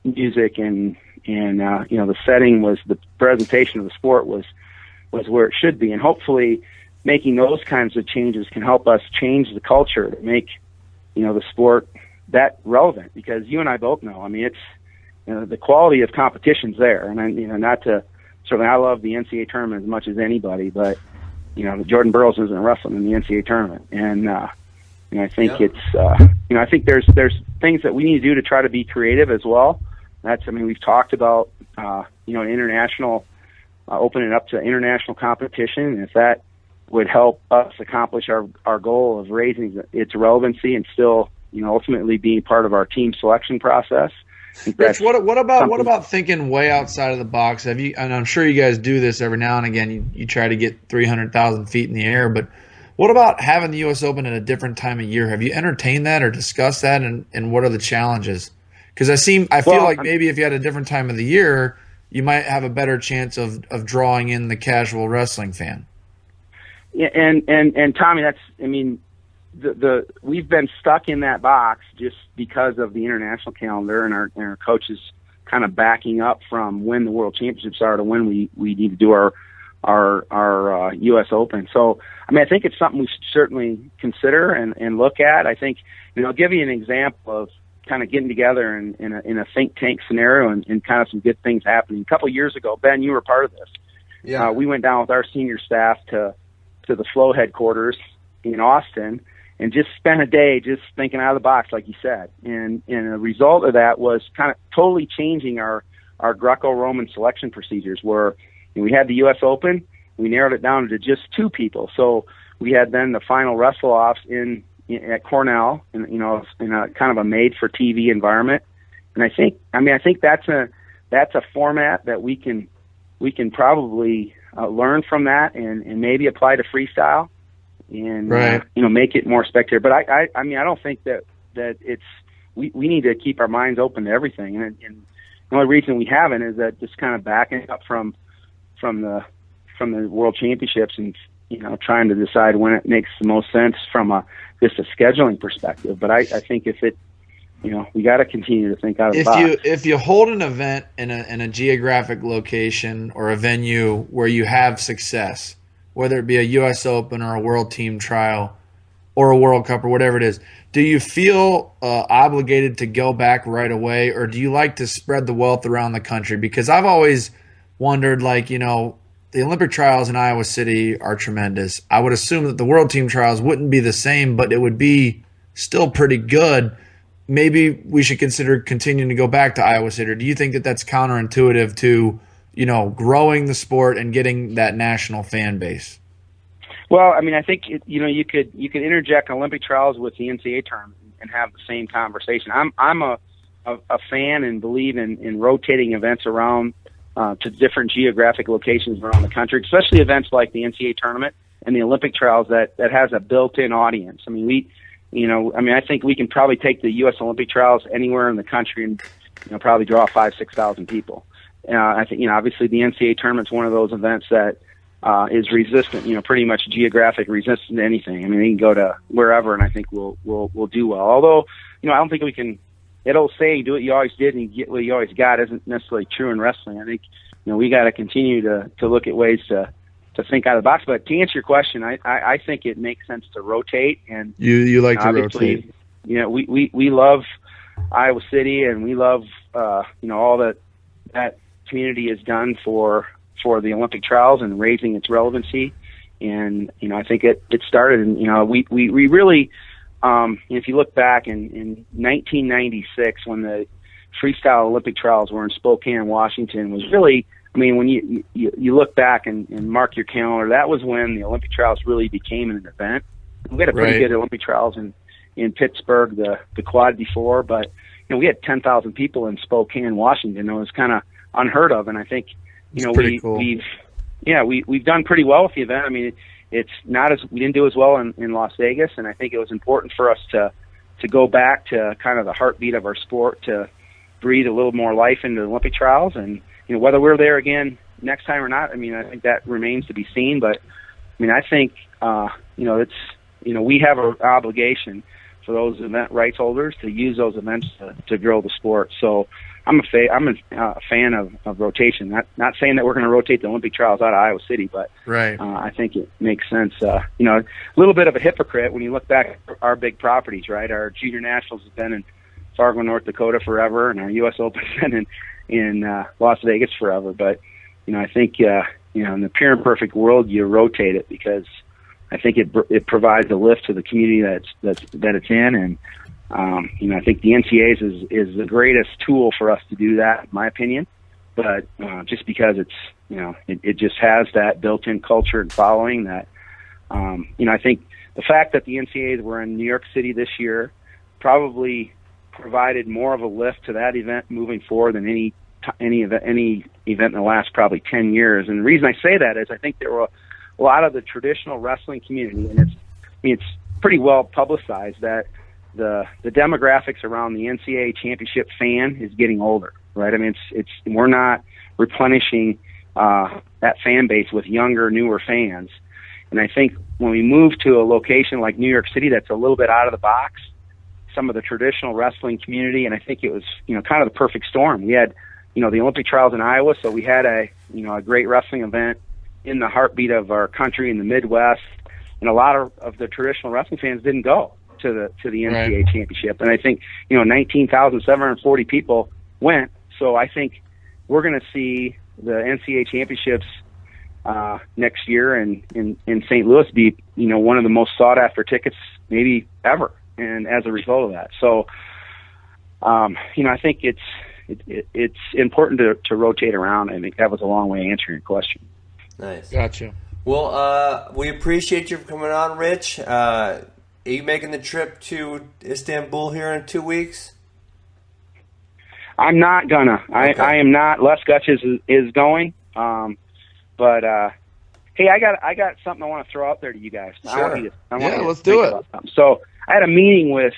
music and the setting was, the presentation of the sport was where it should be, and hopefully making those kinds of changes can help us change the culture to make the sport that relevant, because you and I both know it's the quality of competition's there, and certainly I love the NCAA tournament as much as anybody, but Jordan Burroughs isn't wrestling in the NCAA tournament, and I think it's I think there's things that we need to do to try to be creative as well. We've talked about international opening up to international competition, and if that would help us accomplish our goal of raising its relevancy and still ultimately being part of our team selection process.
Rich, what about thinking way outside of the box? Have you? And I'm sure you guys do this every now and again. You try to get 300,000 feet in the air, but what about having the U.S. Open at a different time of year? Have you entertained that or discussed that, and what are the challenges? Because I feel like maybe if you had a different time of the year, you might have a better chance of drawing in the casual wrestling fan.
Yeah, and Tommy, we've been stuck in that box just because of the international calendar and our coaches kind of backing up from when the World Championships are to when we need to do our U.S. Open. So I think it's something we should certainly consider and look at. I think I'll give you an example of kind of getting together in a think tank scenario and kind of some good things happening. A couple of years ago, Ben, you were part of this.
Yeah.
We went down with our senior staff to the Flow headquarters in Austin and just spent a day just thinking out of the box, like you said. And a result of that was kind of totally changing our Greco-Roman selection procedures, where we had the U.S. Open. We narrowed it down to just 2 people. So we had then the final wrestle-offs at Cornell, in a kind of a made-for-TV environment. And I think that's a format that we can probably learn from that and maybe apply to freestyle and
right.
Make it more spectacular. But I don't think that it's we need to keep our minds open to everything. And the only reason we haven't is that just kind of backing up from the World Championships and trying to decide when it makes the most sense from just a scheduling perspective. But I think if it, we got to continue to think out of the box.
If you hold an event in a geographic location or a venue where you have success, whether it be a U.S. Open or a World Team Trial or a World Cup or whatever it is, do you feel obligated to go back right away, or do you like to spread the wealth around the country? Because I've always wondered, the Olympic trials in Iowa City are tremendous. I would assume that the World Team Trials wouldn't be the same, but it would be still pretty good. Maybe we should consider continuing to go back to Iowa City. Or do you think that that's counterintuitive to, growing the sport and getting that national fan base?
Well, I think you could interject Olympic trials with the NCAA tournament and have the same conversation. I'm a fan and believe in rotating events around to different geographic locations around the country, especially events like the NCAA tournament and the Olympic trials that has a built-in audience. I think we can probably take the U.S. Olympic trials anywhere in the country and probably draw 5,000-6,000 people. I think obviously the NCAA tournament's one of those events that is resistant, pretty much geographic resistant to anything. They can go to wherever, and I think we'll do well. Although I don't think we can. That old saying, "Do what you always did and you get what you always got," isn't necessarily true in wrestling. I think we got to continue to look at ways to think out of the box. But to answer your question, I think it makes sense to rotate. And
you like to rotate.
We love Iowa City, and we love all that community has done for the Olympic trials and raising its relevancy. And I think it started, and we really. If you look back in 1996, when the freestyle Olympic trials were in Spokane, Washington, was really, when you look back and mark your calendar, that was when the Olympic trials really became an event. We had a pretty good Olympic trials in Pittsburgh, the quad before, but we had 10,000 people in Spokane, Washington. It was kind of unheard of, and I think
cool.
we've done pretty well with the event. It's not we didn't do as well in Las Vegas, and I think it was important for us to go back to kind of the heartbeat of our sport, to breathe a little more life into the Olympic trials. And whether we're there again next time or not, I think that remains to be seen. But I think we have an obligation for those event rights holders to use those events to grow the sport. So I'm a fan of rotation. Not saying that we're going to rotate the Olympic trials out of Iowa City, but I think it makes sense. A little bit of a hypocrite when you look back at our big properties, right? Our junior nationals have been in Fargo, North Dakota forever, and our U.S. Open's been in Las Vegas forever. But I think in the pure and perfect world, you rotate it because I think it provides a lift to the community that it's in, and I think the NCAAs is the greatest tool for us to do that, in my opinion. But just because it's it just has that built-in culture and following that, I think the fact that the NCAAs were in New York City this year probably provided more of a lift to that event moving forward than any event in the last probably 10 years. And the reason I say that is I think there were a lot of the traditional wrestling community, and it's pretty well publicized that the demographics around the NCAA championship fan is getting older, right? We're not replenishing that fan base with younger, newer fans. And I think when we move to a location like New York City that's a little bit out of the box, some of the traditional wrestling community, and I think it was kind of the perfect storm. We had the Olympic trials in Iowa, so we had a great wrestling event in the heartbeat of our country in the Midwest, and a lot of the traditional wrestling fans didn't go to the NCAA championship. And I think 19,740 people went. So I think we're going to see the NCAA championships next year in St. Louis be one of the most sought after tickets maybe ever. And as a result of that, so I think it's important to rotate around. I think that was a long way answering your question.
Nice.
Gotcha.
Well, we appreciate you for coming on, Rich. Are you making the trip to Istanbul here in 2 weeks?
I'm not gonna.
Okay.
I am not. Les Gutches is going. But hey, I got something I want to throw out there to you guys.
Sure.
I want you to
let's
think
do it.
about something. So I had a meeting with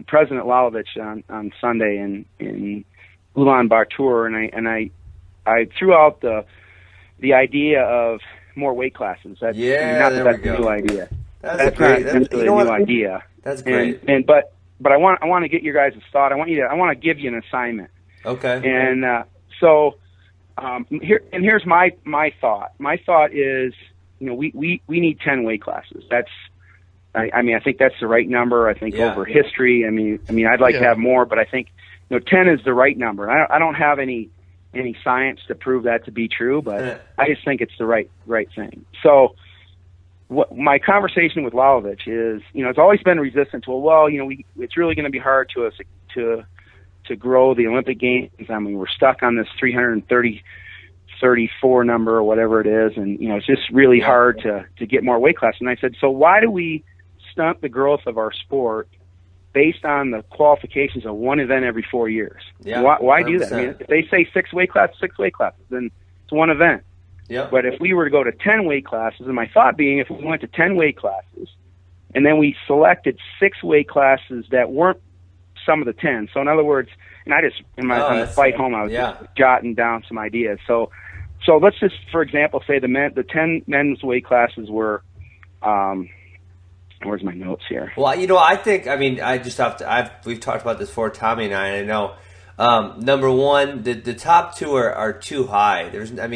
President Lalovich on Sunday in Ulaanbaatar, and I threw out the idea of more weight classes. That's not
there
that's
we go.
a new idea.
That's great.
Not necessarily a new idea.
That's great.
But I want to get your guys' thought. I want to give you an assignment.
Okay.
And here's my thought. My thought is, we need 10 weight classes. I think that's the right number. I think over history. I mean, I'd like to have more, but I think 10 is the right number. I don't have any science to prove that to be true, but I just think it's the right thing. So, my conversation with Lalovich is, it's always been resistant to, it's really going to be hard to grow the Olympic Games. I mean, we're stuck on this 34 number or whatever it is, and it's just really hard to get more weight class. And I said, so why do we stunt the growth of our sport based on the qualifications of one event every 4 years?
Yeah,
why do that? I mean, if they say six weight classes, then it's one event.
Yeah.
But if we were to go to 10 weight classes, and my thought being, if we went to 10 weight classes, and then we selected 6 weight classes that weren't some of the 10. So in other words, and I just on the flight home, I was just jotting down some ideas. So let's just, for example, say the 10 men's weight classes were. Where's my notes here?
Well, I think, I just have to. We've talked about this before, Tommy and I know. Number one, the top two are too high. There's not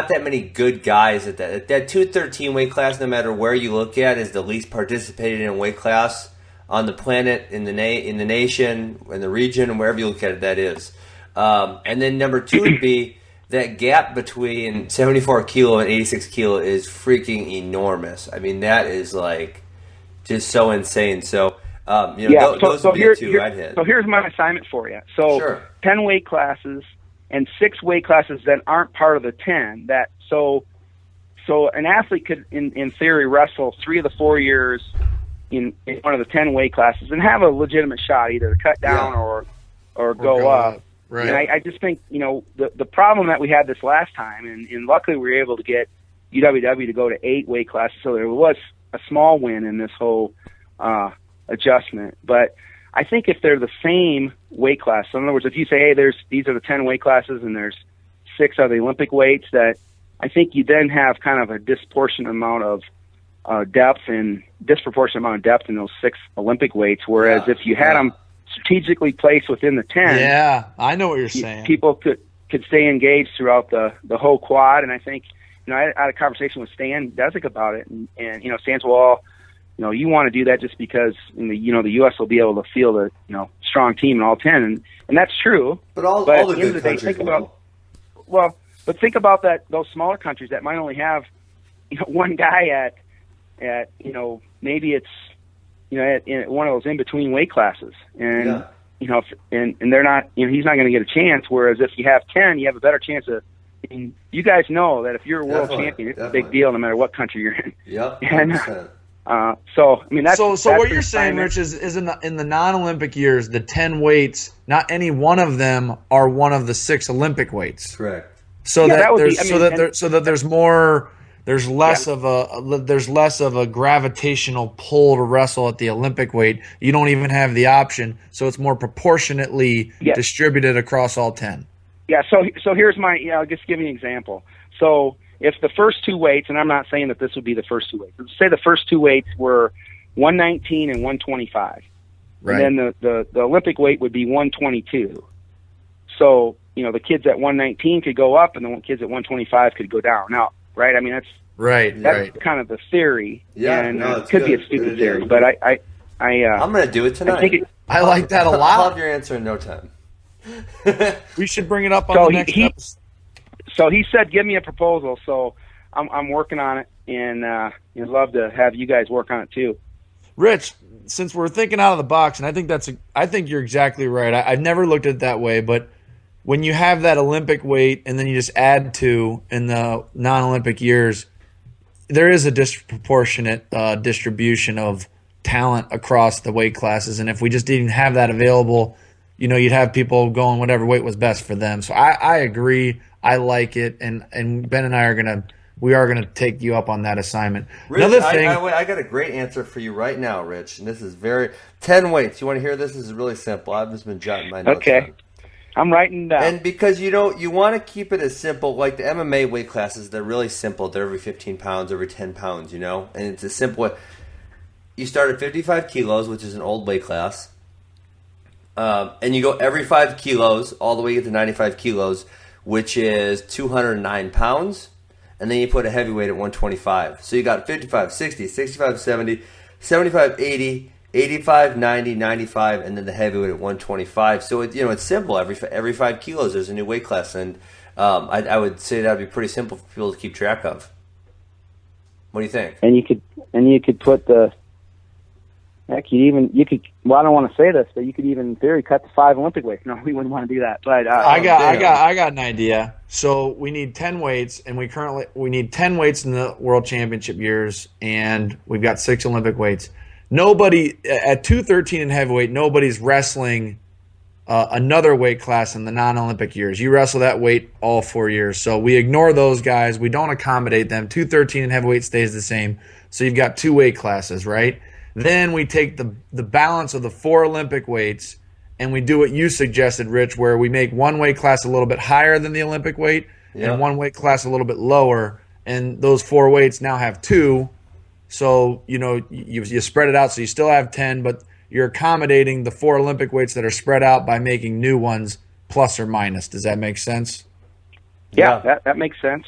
that many good guys at that. That 213 weight class, no matter where you look at, is the least participated in weight class on the planet, in the nation, in the region, and wherever you look at it, that is. And then number two would be that gap between 74 kilo and 86 kilo is freaking enormous. I mean, that is like just so insane. So, those would be the two I'd hit.
So here's my assignment for you. So
sure.
10 weight classes and 6 weight classes that aren't part of the 10. So an athlete could, in theory, wrestle 3 of the 4 years in one of the 10 weight classes and have a legitimate shot, either to cut down or go up.
Right.
And I just think, the problem that we had this last time, and luckily we were able to get UWW to go to 8 weight classes, so there was a small win in this whole adjustment. But I think if they're the same weight class, so in other words, if you say, hey, these are the 10 weight classes and there's 6 are the Olympic weights, that I think you then have kind of a disproportionate amount of depth in those 6 Olympic weights, whereas if you had them strategically placed within the 10,
yeah, I know what you're saying.
People could stay engaged throughout the whole quad. And I think, I had a conversation with Stan Desick about it, and Stan's, you want to do that just because the U.S. will be able to field a strong team in all 10, and that's true.
But all
at
the
the end of the day, think about those smaller countries that might only have one guy at maybe it's in one of those in between weight classes, and and they're not, he's not going to get a chance. Whereas if you have 10, you have a better chance of. You guys know that if you're a world champion, it's a big deal no matter what country you're in.
Yep.
And that's
so
that's
what
the
you're saying,
assignment.
Rich, is in the non-Olympic years, the 10 weights, not any one of them are one of the 6 Olympic weights.
Correct.
So
Yeah,
that
that would be-
there's so that there's more. There's less of a gravitational pull to wrestle at the Olympic weight. You don't even have the option, so it's more proportionately distributed across all 10.
Yeah, so here's I'll just give you an example. So if the first 2 weights, and I'm not saying that this would be the first 2 weights, let's say the first 2 weights were 119 and 125.
Right.
And then the Olympic weight would be 122. So, the kids at 119 could go up and the kids at 125 could go down. Now, right? I mean,
Right,
That's
right.
kind of the theory.
Yeah,
and
no,
it
it's
could be
good.
a stupid
Good
theory,
idea.
but
I'm going to do it tonight.
I think it,
I like that a
I'll
lot.
have your answer in no time.
We should bring it up on
So
the next episode.
so he said, give me a proposal. So I'm working on it, and I'd love to have you guys work on it too.
Rich, since we're thinking out of the box, and I think you're exactly right. I've never looked at it that way, but when you have that Olympic weight and then you just add 2 in the non-Olympic years, there is a disproportionate distribution of talent across the weight classes, and if we just didn't have that available, you'd have people going whatever weight was best for them. So I agree. I like it, and Ben and I are gonna take you up on that assignment.
Rich,
Another thing,
I got a great answer for you right now, Rich, and this is 10 weights. You want to hear this? This is really simple. I've just been jotting my notes
Okay.
down.
I'm writing down.
And because you want to keep it as simple, like the MMA weight classes, they're really simple. They're every 15 pounds, every 10 pounds, and it's as simple. You start at 55 kilos, which is an old weight class, and you go every 5 kilos all the way to 95 kilos, which is 209 pounds, and then you put a heavyweight at 125. So you got 55, 60, 65, 70, 75, 80, 85, 90, 95, and then the heavyweight at 125. So it's simple. Every 5 kilos, there's a new weight class, and I would say that would be pretty simple for people to keep track of. What do you think?
And you could put the. Heck, you could. Well, I don't want to say this, but you could even, in theory, cut the 5 Olympic weights. No, we wouldn't want to do that. But
I got an idea. So we need 10 weights, and we need 10 weights in the World Championship years, and we've got 6 Olympic weights. Nobody at 213 in heavyweight. Nobody's wrestling another weight class in the non-Olympic years. You wrestle that weight all 4 years, so we ignore those guys. We don't accommodate them. 213 in heavyweight stays the same. So you've got 2 weight classes, right? Then we take the balance of the 4 Olympic weights and we do what you suggested, Rich, where we make one weight class a little bit higher than the Olympic weight and one weight class a little bit lower. And those 4 weights now have 2. So, you spread it out. So you still have 10, but you're accommodating the 4 Olympic weights that are spread out by making new ones plus or minus. Does that make sense?
Yeah. That makes sense.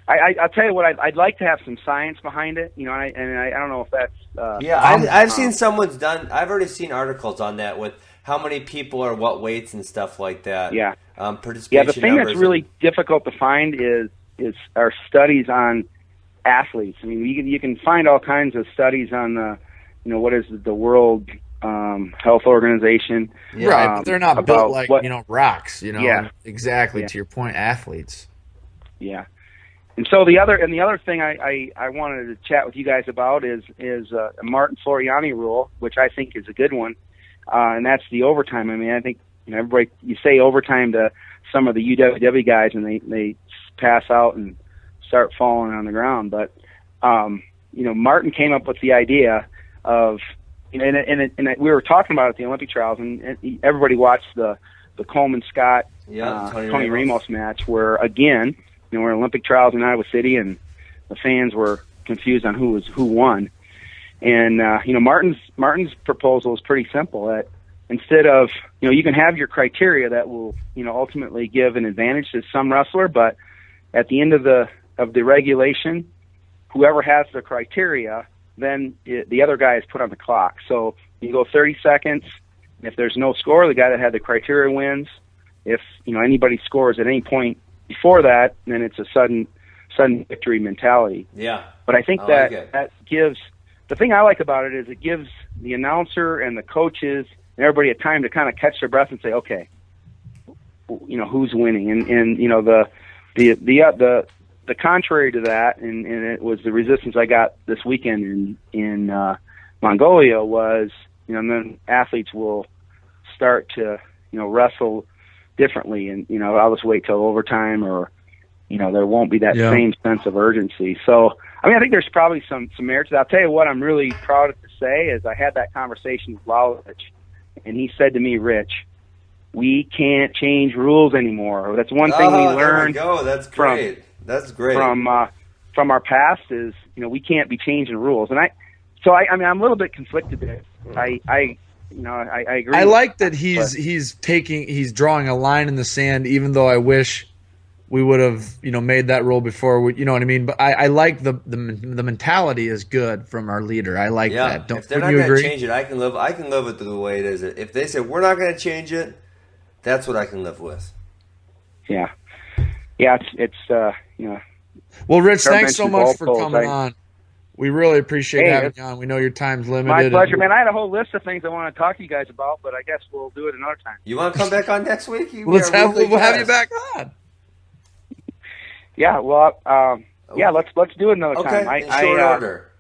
I'll tell you what, I'd like to have some science behind it, and I don't know if that's...
I've seen someone's done... I've already seen articles on that with how many people are what weights and stuff like that.
Yeah.
Participation
the thing that's really difficult to find is our studies on athletes. I mean, you can find all kinds of studies on what is the World Health Organization.
Yeah. Right, but they're not built like, rocks,
Yeah.
Exactly, to your point, athletes.
Yeah. And so the other thing I wanted to chat with you guys about is a Martin Floriani rule, which I think is a good one, and that's the overtime. I mean, I think everybody, you say overtime to some of the UWW guys, and they pass out and start falling on the ground. But Martin came up with the idea of, and we were talking about it at the Olympic trials, and everybody watched the Coleman Scott Tony Ramos match, where again. We're Olympic trials in Iowa City, and the fans were confused on who won. And Martin's proposal is pretty simple. That instead of you can have your criteria that will ultimately give an advantage to some wrestler, but at the end of the regulation, whoever has the criteria, then the other guy is put on the clock. So you go 30 seconds. If there's no score, the guy that had the criteria wins. If anybody scores at any point before that, then it's a sudden victory mentality.
Yeah.
But I think that gives, the thing I like about it is it gives the announcer and the coaches and everybody a time to kind of catch their breath and say, okay, who's winning? And the contrary to that, and it was the resistance I got this weekend in Mongolia was, then athletes will start to, wrestle differently, and I'll just wait till overtime, or there won't be that same sense of urgency. So I think there's probably some merit to that. I'll tell you what I'm really proud to say is I had that conversation with Lawlich, and he said to me, Rich, we can't change rules anymore. That's one thing we learned.
There we go. That's great. That's great.
From our past is we can't be changing rules, and I'm a little bit conflicted there. I agree.
I like that he's drawing a line in the sand, even though I wish we would have, made that rule before. You know what I mean? But I like the mentality is good from our leader. I like that.
If they're not going to change it, I can live with the way it is. If they say we're not going to change it, that's what I can live with.
Yeah. It's
Well, Rich, thanks so much for coming on. We really appreciate having you on. We know your time's limited.
My pleasure, man. I had a whole list of things I want to talk to you guys about, but I guess we'll do it another time.
You want to come back on next week?
We'll have you back on.
Yeah, well, let's do it another time.
In short order.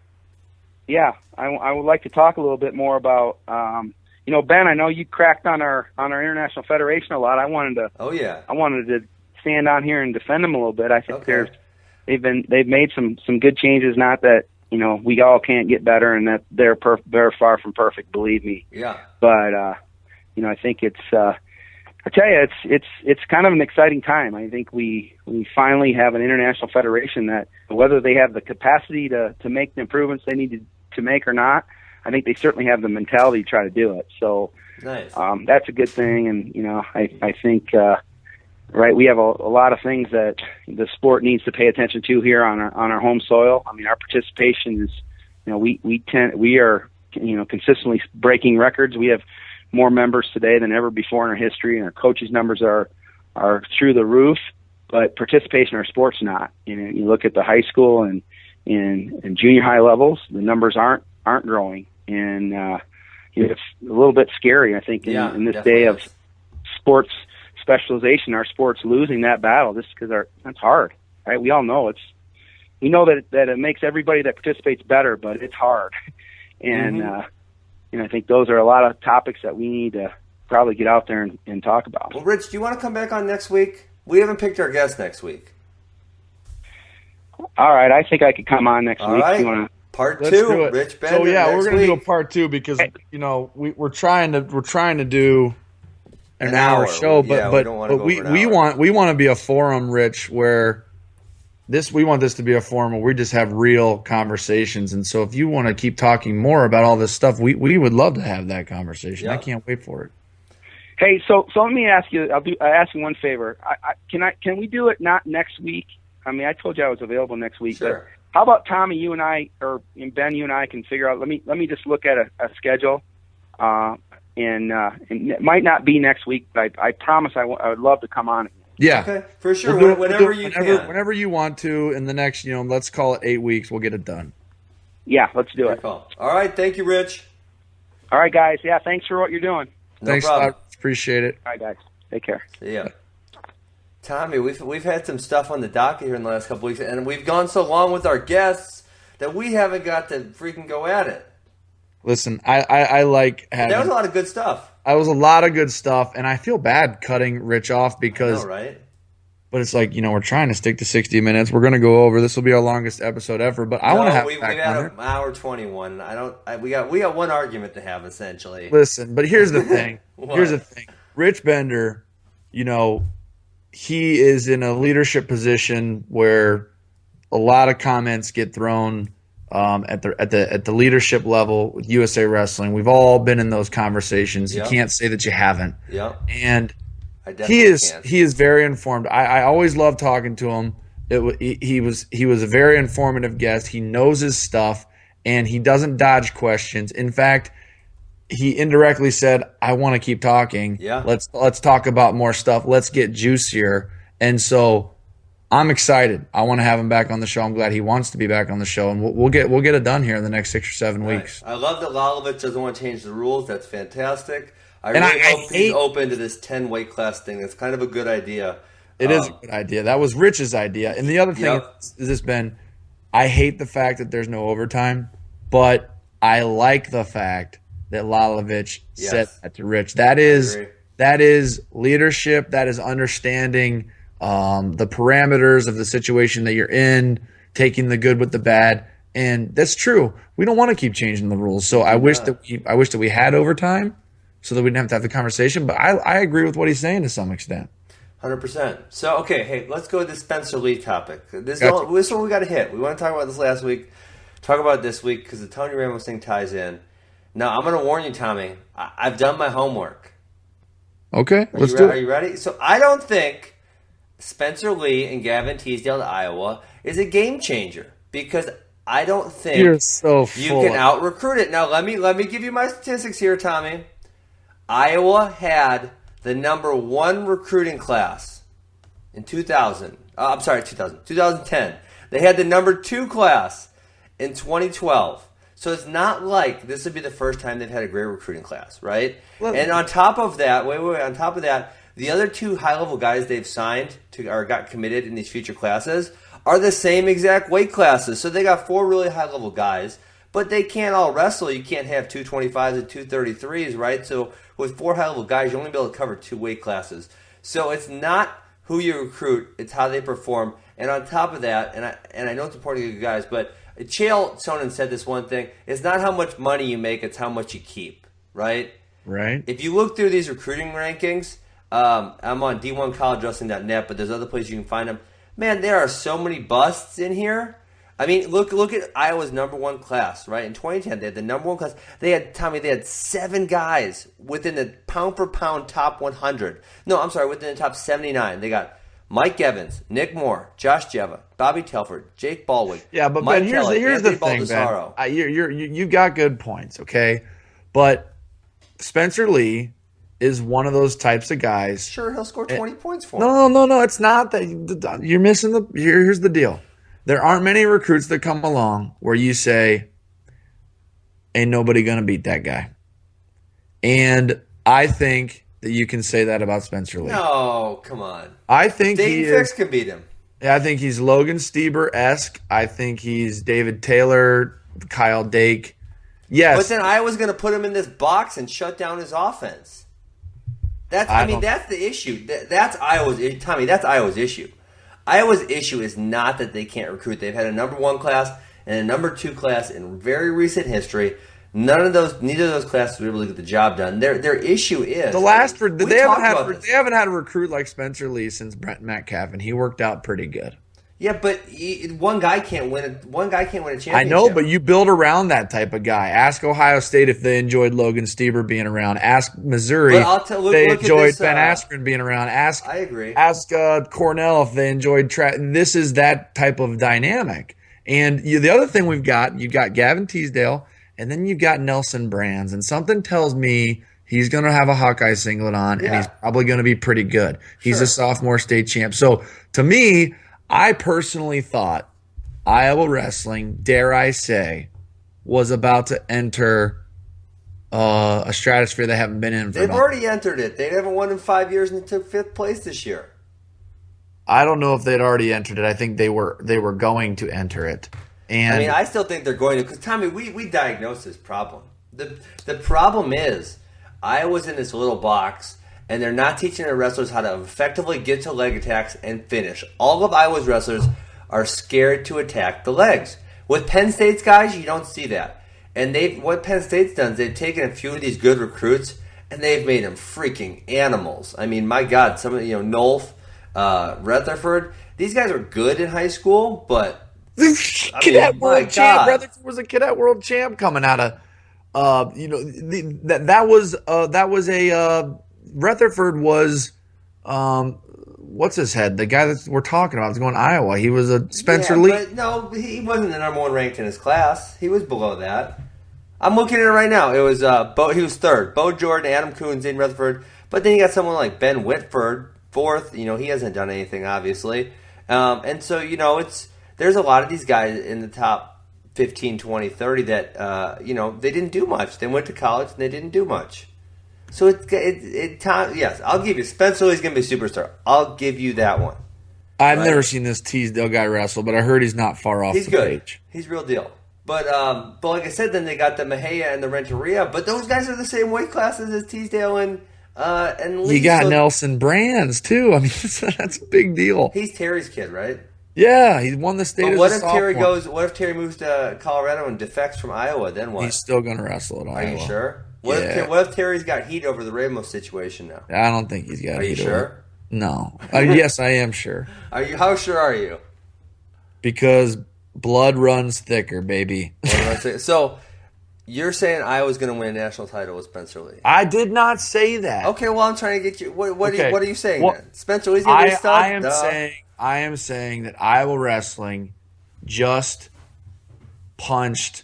Yeah, I would like to talk a little bit more about, Ben, I know you cracked on our International Federation a lot. I wanted to stand on here and defend them a little bit. I think they've made some good changes. Not that we all can't get better, and that they're far from perfect. Believe me.
Yeah.
But I think it's. I tell you, it's kind of an exciting time. I think we finally have an international federation that, whether they have the capacity to make the improvements they need to make or not, I think they certainly have the mentality to try to do it. So
nice.
That's a good thing, and I think. Right, we have a lot of things that the sport needs to pay attention to here on our home soil. I mean, our participation is, we are consistently breaking records. We have more members today than ever before in our history, and our coaches' numbers are through the roof. But participation in our sport's not. You look at the high school and junior high levels, the numbers aren't growing, and it's a little bit scary. I think in this day of sports specialization, our sport's losing that battle just because that's hard, right? We all know we know that it makes everybody that participates better, but it's hard. And, I think those are a lot of topics that we need to probably get out there and talk about.
Well, Rich, do you want to come back on next week? We haven't picked our guest next week.
All right. I think I could come on next week.
Right.
You wanna...
Part 2, Rich Bender.
So we're going to do a part 2 because, we're trying to do an hour show, but we want to be a forum, Rich, where we want this to be a forum where we just have real conversations. And so if you want to keep talking more about all this stuff, we would love to have that conversation. I can't wait for it.
Hey, so let me ask you. I'll ask you one favor. Can we do it not next week? I mean, I told you I was available next week.
Sure.
But how about Tommy? You and I, or Ben, you and I can figure out. Let me just look at a schedule. And it might not be next week, but I promise I would love to come on.
Yeah.
Okay, for sure. Whenever you can.
Whenever you want to in the next, let's call it 8 weeks, we'll get it done.
Yeah, let's do it.
All right, thank you, Rich.
All right, guys. Yeah, thanks for what you're doing.
Thanks a lot. Appreciate it.
All right, guys. Take care.
See ya. Tommy, we've had some stuff on the docket here in the last couple weeks, and we've gone so long with our guests that we haven't got to freaking go at it.
Listen, I like having...
That was a lot of good stuff.
That was a lot of good stuff, and I feel bad cutting Rich off because...
I know, right?
But it's like, we're trying to stick to 60 minutes. We're going to go over. This will be our longest episode ever, but I want to have...
We've had an hour 21. We got one argument to have, essentially.
Listen, but here's the thing. Here's the thing. Rich Bender, he is in a leadership position where a lot of comments get thrown at the leadership level with USA Wrestling. We've all been in those conversations.
Yep.
You can't say that you haven't.
Yeah.
And he is very informed. I always love talking to him. He was a very informative guest. He knows his stuff, and he doesn't dodge questions. In fact, he indirectly said, "I want to keep talking.
Yeah.
Let's talk about more stuff. Let's get juicier." And so I'm excited. I want to have him back on the show. I'm glad he wants to be back on the show, and we'll get it done here in the next 6 or 7 weeks.
I love that Lalovich doesn't want to change the rules. That's fantastic. I really hope he's open to this 10 weight class thing. It's kind of a good idea.
It is a good idea. That was Rich's idea. And the other thing is this, Ben, I hate the fact that there's no overtime, but I like the fact that Lalovich said that to Rich. That is leadership. That is understanding the parameters of the situation that you're in, taking the good with the bad, and that's true. We don't want to keep changing the rules. So I wish that we had overtime, so that we didn't have the conversation. But I agree with what he's saying to some extent.
100%. So okay, hey, let's go to the Spencer Lee topic. This is what we got to hit. We want to talk about this last week. Talk about it this week because the Tony Ramos thing ties in. Now I'm going to warn you, Tommy. I've done my homework.
Okay, let's do it.
Are you ready? So I don't think Spencer Lee and Gavin Teasdale to Iowa is a game changer because I don't think
You're so
you
full.
can out recruit it. Now let me give you my statistics here, Tommy. Iowa had the number 1 recruiting class in 2010. They had the number 2 class in 2012. So it's not like this would be the first time they've had a great recruiting class, right?
Well,
and on top of that, on top of that, the other 2 high-level guys they've signed or got committed in these future classes are the same exact weight classes. So they got 4 really high-level guys, but they can't all wrestle. You can't have 225s and 233s, right? So with 4 high-level guys, you only be able to cover 2 weight classes. So it's not who you recruit, it's how they perform. And on top of that, and I know it's important to you guys, but Chael Sonnen said this one thing, it's not how much money you make, it's how much you keep, right?
Right.
If you look through these recruiting rankings, I'm on D1collegewrestling.net, but there's other places you can find them. Man, there are so many busts in here. I mean, look at Iowa's number 1 class, right? In 2010, they had the number 1 class. They had 7 guys within the pound-for-pound top 100. No, I'm sorry, within the top 79. They got Mike Evans, Nick Moore, Josh Jeva, Bobby Telford, Jake Baldwin.
Yeah, but
Mike
Ben, here's
Kelly,
the
Anthony
thing,
Baldessaro.
Ben. You got good points, okay? But Spencer Lee is one of those types of guys.
Sure, he'll score 20 points for him.
No. It's not that. You're missing the. Here's the deal. There aren't many recruits that come along where you say, "Ain't nobody gonna beat that guy," and I think that you can say that about Spencer Lee.
No, come on.
I think
Dayton Fix can beat him.
I think he's Logan Stieber-esque. I think he's David Taylor, Kyle Dake. Yes,
but then Iowa's going to put him in this box and shut down his offense. That's the issue. That's Iowa's Tommy. That's Iowa's issue. Iowa's issue is not that they can't recruit. They've had a number 1 class and a number 2 class in very recent history. Neither of those classes were able to get the job done. Their issue is
they haven't had a recruit like Spencer Lee since Brent Metcalf, and he worked out pretty good.
Yeah, but one guy can't win a championship.
I know, but you build around that type of guy. Ask Ohio State if they enjoyed Logan Stieber being around. Ask Missouri if they enjoyed Ben Askren being around.
I agree.
Ask Cornell if they enjoyed This is that type of dynamic. And the other thing you've got Gavin Teasdale, and then you've got Nelson Brands. And something tells me he's going to have a Hawkeye singlet on, and he's probably going to be pretty good. He's a sophomore state champ. So, to me, I personally thought Iowa wrestling, dare I say, was about to enter a stratosphere they haven't been in.
They've already entered it. They haven't won in 5 years and took 5th place this year.
I don't know if they'd already entered it. I think they were going to enter it. And
I mean, I still think they're going to, because Tommy, we diagnosed this problem. The problem is Iowa's in this little box, and they're not teaching their wrestlers how to effectively get to leg attacks and finish. All of Iowa's wrestlers are scared to attack the legs. With Penn State's guys, you don't see that. And what Penn State's done is they've taken a few of these good recruits, and they've made them freaking animals. I mean, my God, some of Nolf, Rutherford, these guys were good in high school, but
Cadet World Champ. Rutherford was a Cadet World Champ coming out of, Rutherford was, what's his head? The guy that we're talking about is going to Iowa. He was a Spencer Lee.
But no, he wasn't the number 1 ranked in his class. He was below that. I'm looking at it right now. It was he was 3rd. Bo Jordan, Adam Coons, Zane Rutherford. But then you got someone like Ben Whitford, 4th. He hasn't done anything, obviously. And so, there's a lot of these guys in the top 15, 20, 30 that, they didn't do much. They went to college and they didn't do much. So yes, I'll give you. Spencer Lee's going to be a superstar. I'll give you that one.
I've never seen this Teasdale guy wrestle, but I heard he's not far off the page.
He's real deal. But like I said, then they got the Mejia and the Renteria, but those guys are the same weight classes as Teasdale and Lee.
You got Nelson Brands too. I mean, that's a big deal.
He's Terry's kid, right?
Yeah, he won the state.
But what if Terry What if Terry moves to Colorado and defects from Iowa? Then what?
He's still going to wrestle at Iowa.
Are you sure? What if Terry's got heat over the Ramos situation now?
I don't think he's got heat.
Are you sure?
No. Yes, I am sure.
Are you? How sure are you?
Because blood runs thicker, baby.
So You're saying Iowa's going to win a national title with Spencer Lee.
I did not say that.
Okay, well, I'm trying to get you. What
Okay.
are you saying
Well,
then? Spencer Lee's going to be a stud?
I am saying that Iowa wrestling just punched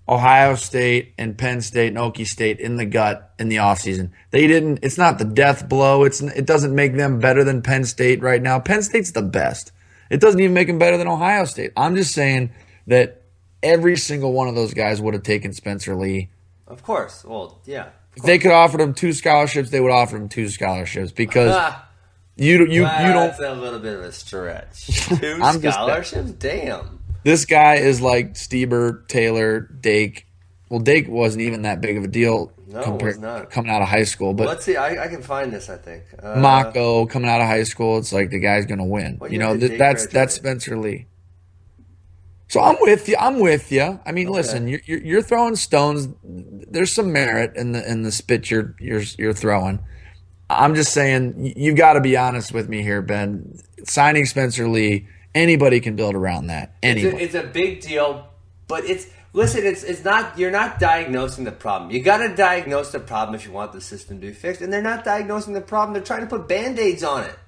Ohio State and Penn State and Okie State in the gut in the offseason. They didn't. It's not the death blow. It doesn't make them better than Penn State right now. Penn State's the best. It doesn't even make them better than Ohio State. I'm just saying that every single one of those guys would have taken Spencer Lee.
Of course. Well, yeah.
If they could offer him 2 scholarships, they would offer him 2 scholarships because you don't.
That's a little bit of a stretch. 2 scholarships? Damn.
This guy is like Stieber, Taylor, Dake. Well, Dake wasn't even that big of a deal
compared to
coming out of high school. But
let's see. I can find this, I think.
Mako coming out of high school, it's like the guy's going to win. That's Spencer Lee. So I'm with you. I mean, listen, you're throwing stones. There's some merit in the spit you're throwing. I'm just saying you got to be honest with me here, Ben. Signing Spencer Lee, anybody can build around that. Anybody.
It's a big deal, but it's not. You're not diagnosing the problem. You got to diagnose the problem if you want the system to be fixed. And they're not diagnosing the problem. They're trying to put Band-Aids on it.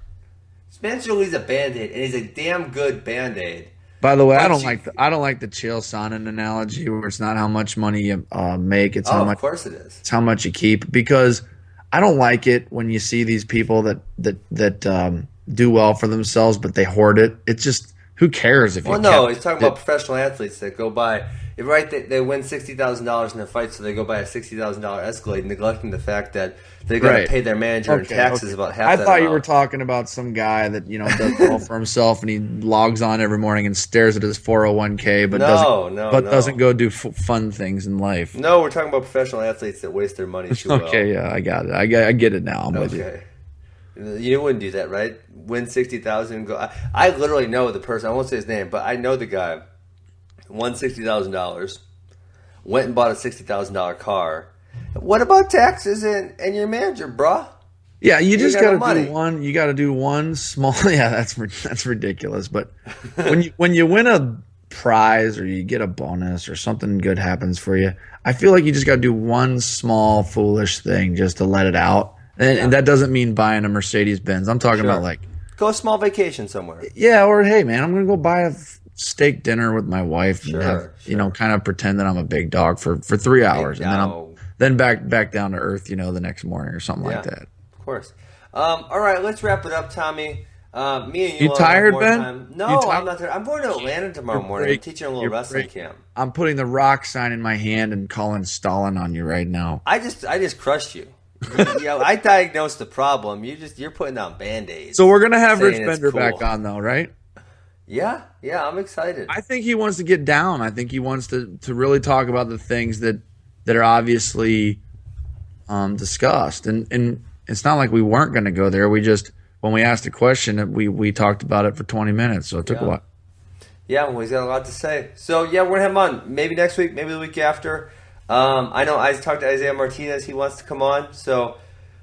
Spencer Lee's a Band-Aid, and he's a damn good Band-Aid.
By the way, I don't like the Chael Sonnen analogy where it's not how much money you make, it's how much.
Of course it is.
It's how much you keep, because I don't like it when you see these people that do well for themselves but they hoard it. It's just, who cares if you?
Well, no, he's talking about professional athletes that go buy. Right, they win $60,000 in their fight, so they go buy a $60,000 Escalade, neglecting the fact that they got to pay their manager and taxes about half.
I thought you were talking about some guy that does all for himself and he logs on every morning and stares at his 401k, but doesn't go do fun things in life.
No, we're talking about professional athletes that waste their money too well.
Okay, yeah, I got it. I get it now. I'm with you.
You wouldn't do that, right? Win $60,000 and go. I literally know the person. I won't say his name, but I know the guy. Won $60,000, went and bought a $60,000 car. What about taxes and your manager, bruh?
Yeah, you just got to do one. You got to do one small. Yeah, that's ridiculous. But when you win a prize or you get a bonus or something good happens for you, I feel like you just got to do one small foolish thing just to let it out. And that doesn't mean buying a Mercedes Benz. I'm talking about like
go a small vacation somewhere.
Yeah, or hey man, I'm gonna go buy a steak dinner with my wife and have, kind of pretend that I'm a big dog for 3 hours, and then back down to earth, the next morning or something like that.
Of course. All right, let's wrap it up, Tommy. Me and
you tired, Ben?
Time. No, I'm not tired. I'm going to Atlanta tomorrow morning. I'm teaching a little wrestling camp.
I'm putting the rock sign in my hand and calling Stalin on you right now.
I just crushed you. I diagnosed the problem. You're putting down Band-Aids.
So we're gonna have Rich Bender back on, though, right?
Yeah, I'm excited.
I think he wants to get down. I think he wants to really talk about the things that are obviously discussed. And it's not like we weren't going to go there. We just, when we asked a question, we talked about it for 20 minutes, so it took a while.
Yeah, well, he's got a lot to say. So, we're going to have him on maybe next week, maybe the week after. I know I talked to Isaiah Martinez. He wants to come on, so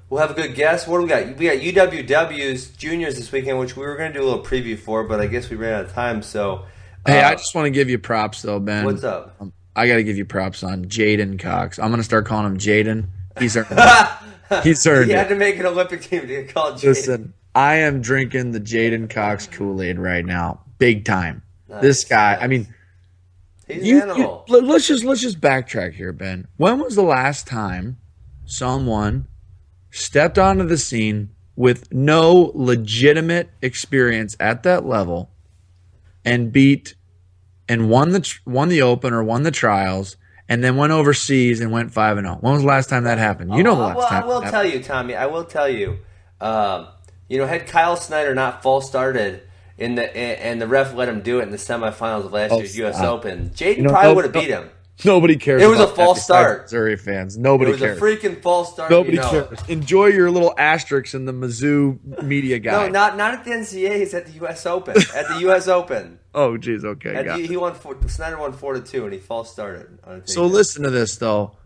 we'll have a good guest. What do we got? We got UWW's juniors this weekend, which we were going to do a little preview for, but I guess we ran out of time. So,
hey, I just want to give you props, though, Ben.
What's up?
I got to give you props on Jaden Cox. I'm going to start calling him Jaden. He's earned it. He's earned it.
He had to make an Olympic team to get called Jaden.
Listen, I am drinking the Jaden Cox Kool-Aid right now, big time. Nice. This guy, I mean,
he's an animal.
Let's just backtrack here, Ben. When was the last time someone stepped onto the scene with no legitimate experience at that level and beat and won the Open or won the trials and then went overseas and went 5-0? When was the last time that happened? The last time.
I will tell you, Tommy. I will tell you. Had Kyle Snyder not false started and the ref let him do it in the semifinals of last year's U.S. Open, Jaden probably would have beat him.
Nobody cares.
It was a false start.
Missouri fans. Nobody cares.
It was a freaking false start.
Nobody cares. Enjoy your little asterisks in the Mizzou media guide.
No, not at the NCAAs. At the U.S. Open. At the U.S. Open.
Oh, geez. Okay.
Snyder won 4-2, and he false started.
So listen to this, though.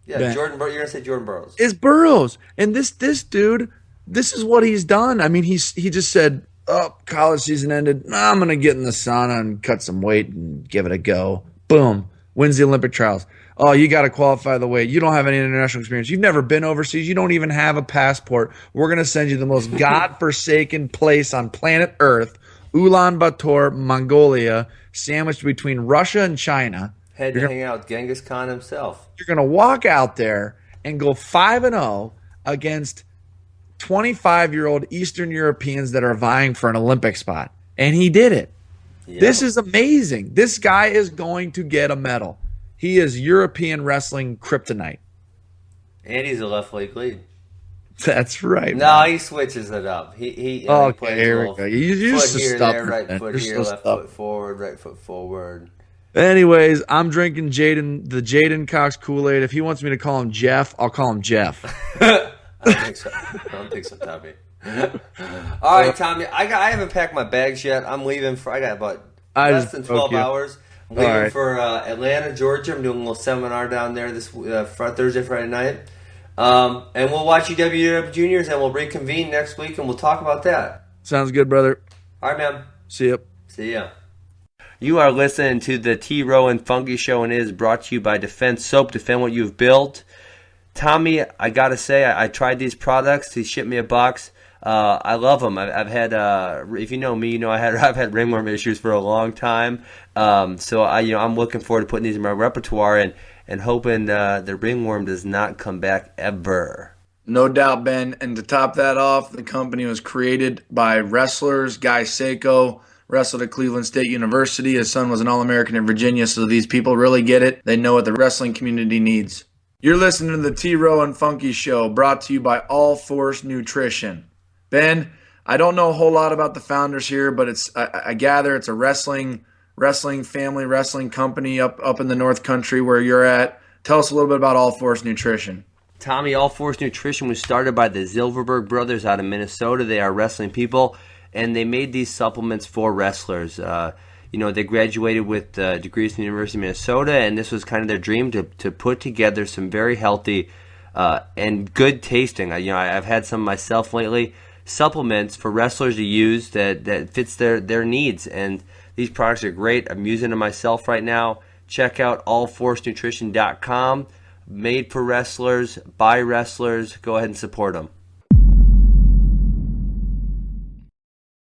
Yeah, Ben. You're gonna say Jordan Burroughs.
It's Burroughs, and this dude. This is what he's done. I mean, he just said, "Oh, college season ended. I'm gonna get in the sauna and cut some weight and give it a go." Boom. Wins the Olympic trials. Oh, you got to qualify the weight. You don't have any international experience. You've never been overseas. You don't even have a passport. We're going to send you the most godforsaken place on planet Earth, Ulaanbaatar, Mongolia, sandwiched between Russia and China.
Had to hang out with Genghis Khan himself.
You're going to walk out there and go 5-0 against 25-year-old Eastern Europeans that are vying for an Olympic spot. And he did it. Yep. This is amazing. This guy is going to get a medal. He is European wrestling kryptonite.
And he's a left leg lead.
That's right.
No, man. He switches it up. He
okay, here we go. You're
foot here, there, right
man.
foot here, left foot forward, right foot forward.
Anyways, I'm drinking the Jaden Cox Kool-Aid. If he wants me to call him Jeff, I'll call him Jeff.
I don't think so, Tommy. All right, Tommy. I haven't packed my bags yet. I'm leaving I got about less than 12 hours. I'm leaving for Atlanta, Georgia. I'm doing a little seminar down there this Thursday, Friday night. And we'll watch UWW Juniors, and we'll reconvene next week, and we'll talk about that.
Sounds good, brother.
All right, man.
See ya.
See ya. You are listening to the T. Rowe and Funky Show, and it is brought to you by Defense Soap. Defend what you've built. Tommy, I got to say, I tried these products. He shipped me a box. I love them. I've had, if you know me, you know I've had ringworm issues for a long time. So I'm looking forward to putting these in my repertoire and hoping the ringworm does not come back ever.
No doubt, Ben. And to top that off, the company was created by wrestlers. Guy Seiko wrestled at Cleveland State University. His son was an All-American in Virginia, so these people really get it. They know what the wrestling community needs. You're listening to the T. Rowe and Funky Show, brought to you by All Force Nutrition. Ben, I don't know a whole lot about the founders here, but I gather it's a wrestling family, wrestling company up in the North Country where you're at. Tell us a little bit about All Force Nutrition.
Tommy, All Force Nutrition was started by the Zilverberg brothers out of Minnesota. They are wrestling people, and they made these supplements for wrestlers. They graduated with degrees from the University of Minnesota, and this was kind of their dream to put together some very healthy and good tasting. I've had some myself lately. Supplements for wrestlers to use that fits their needs, and these products are great. I'm using them myself right now. Check out allforcenutrition.com. Made for wrestlers, by wrestlers. Go ahead and support them.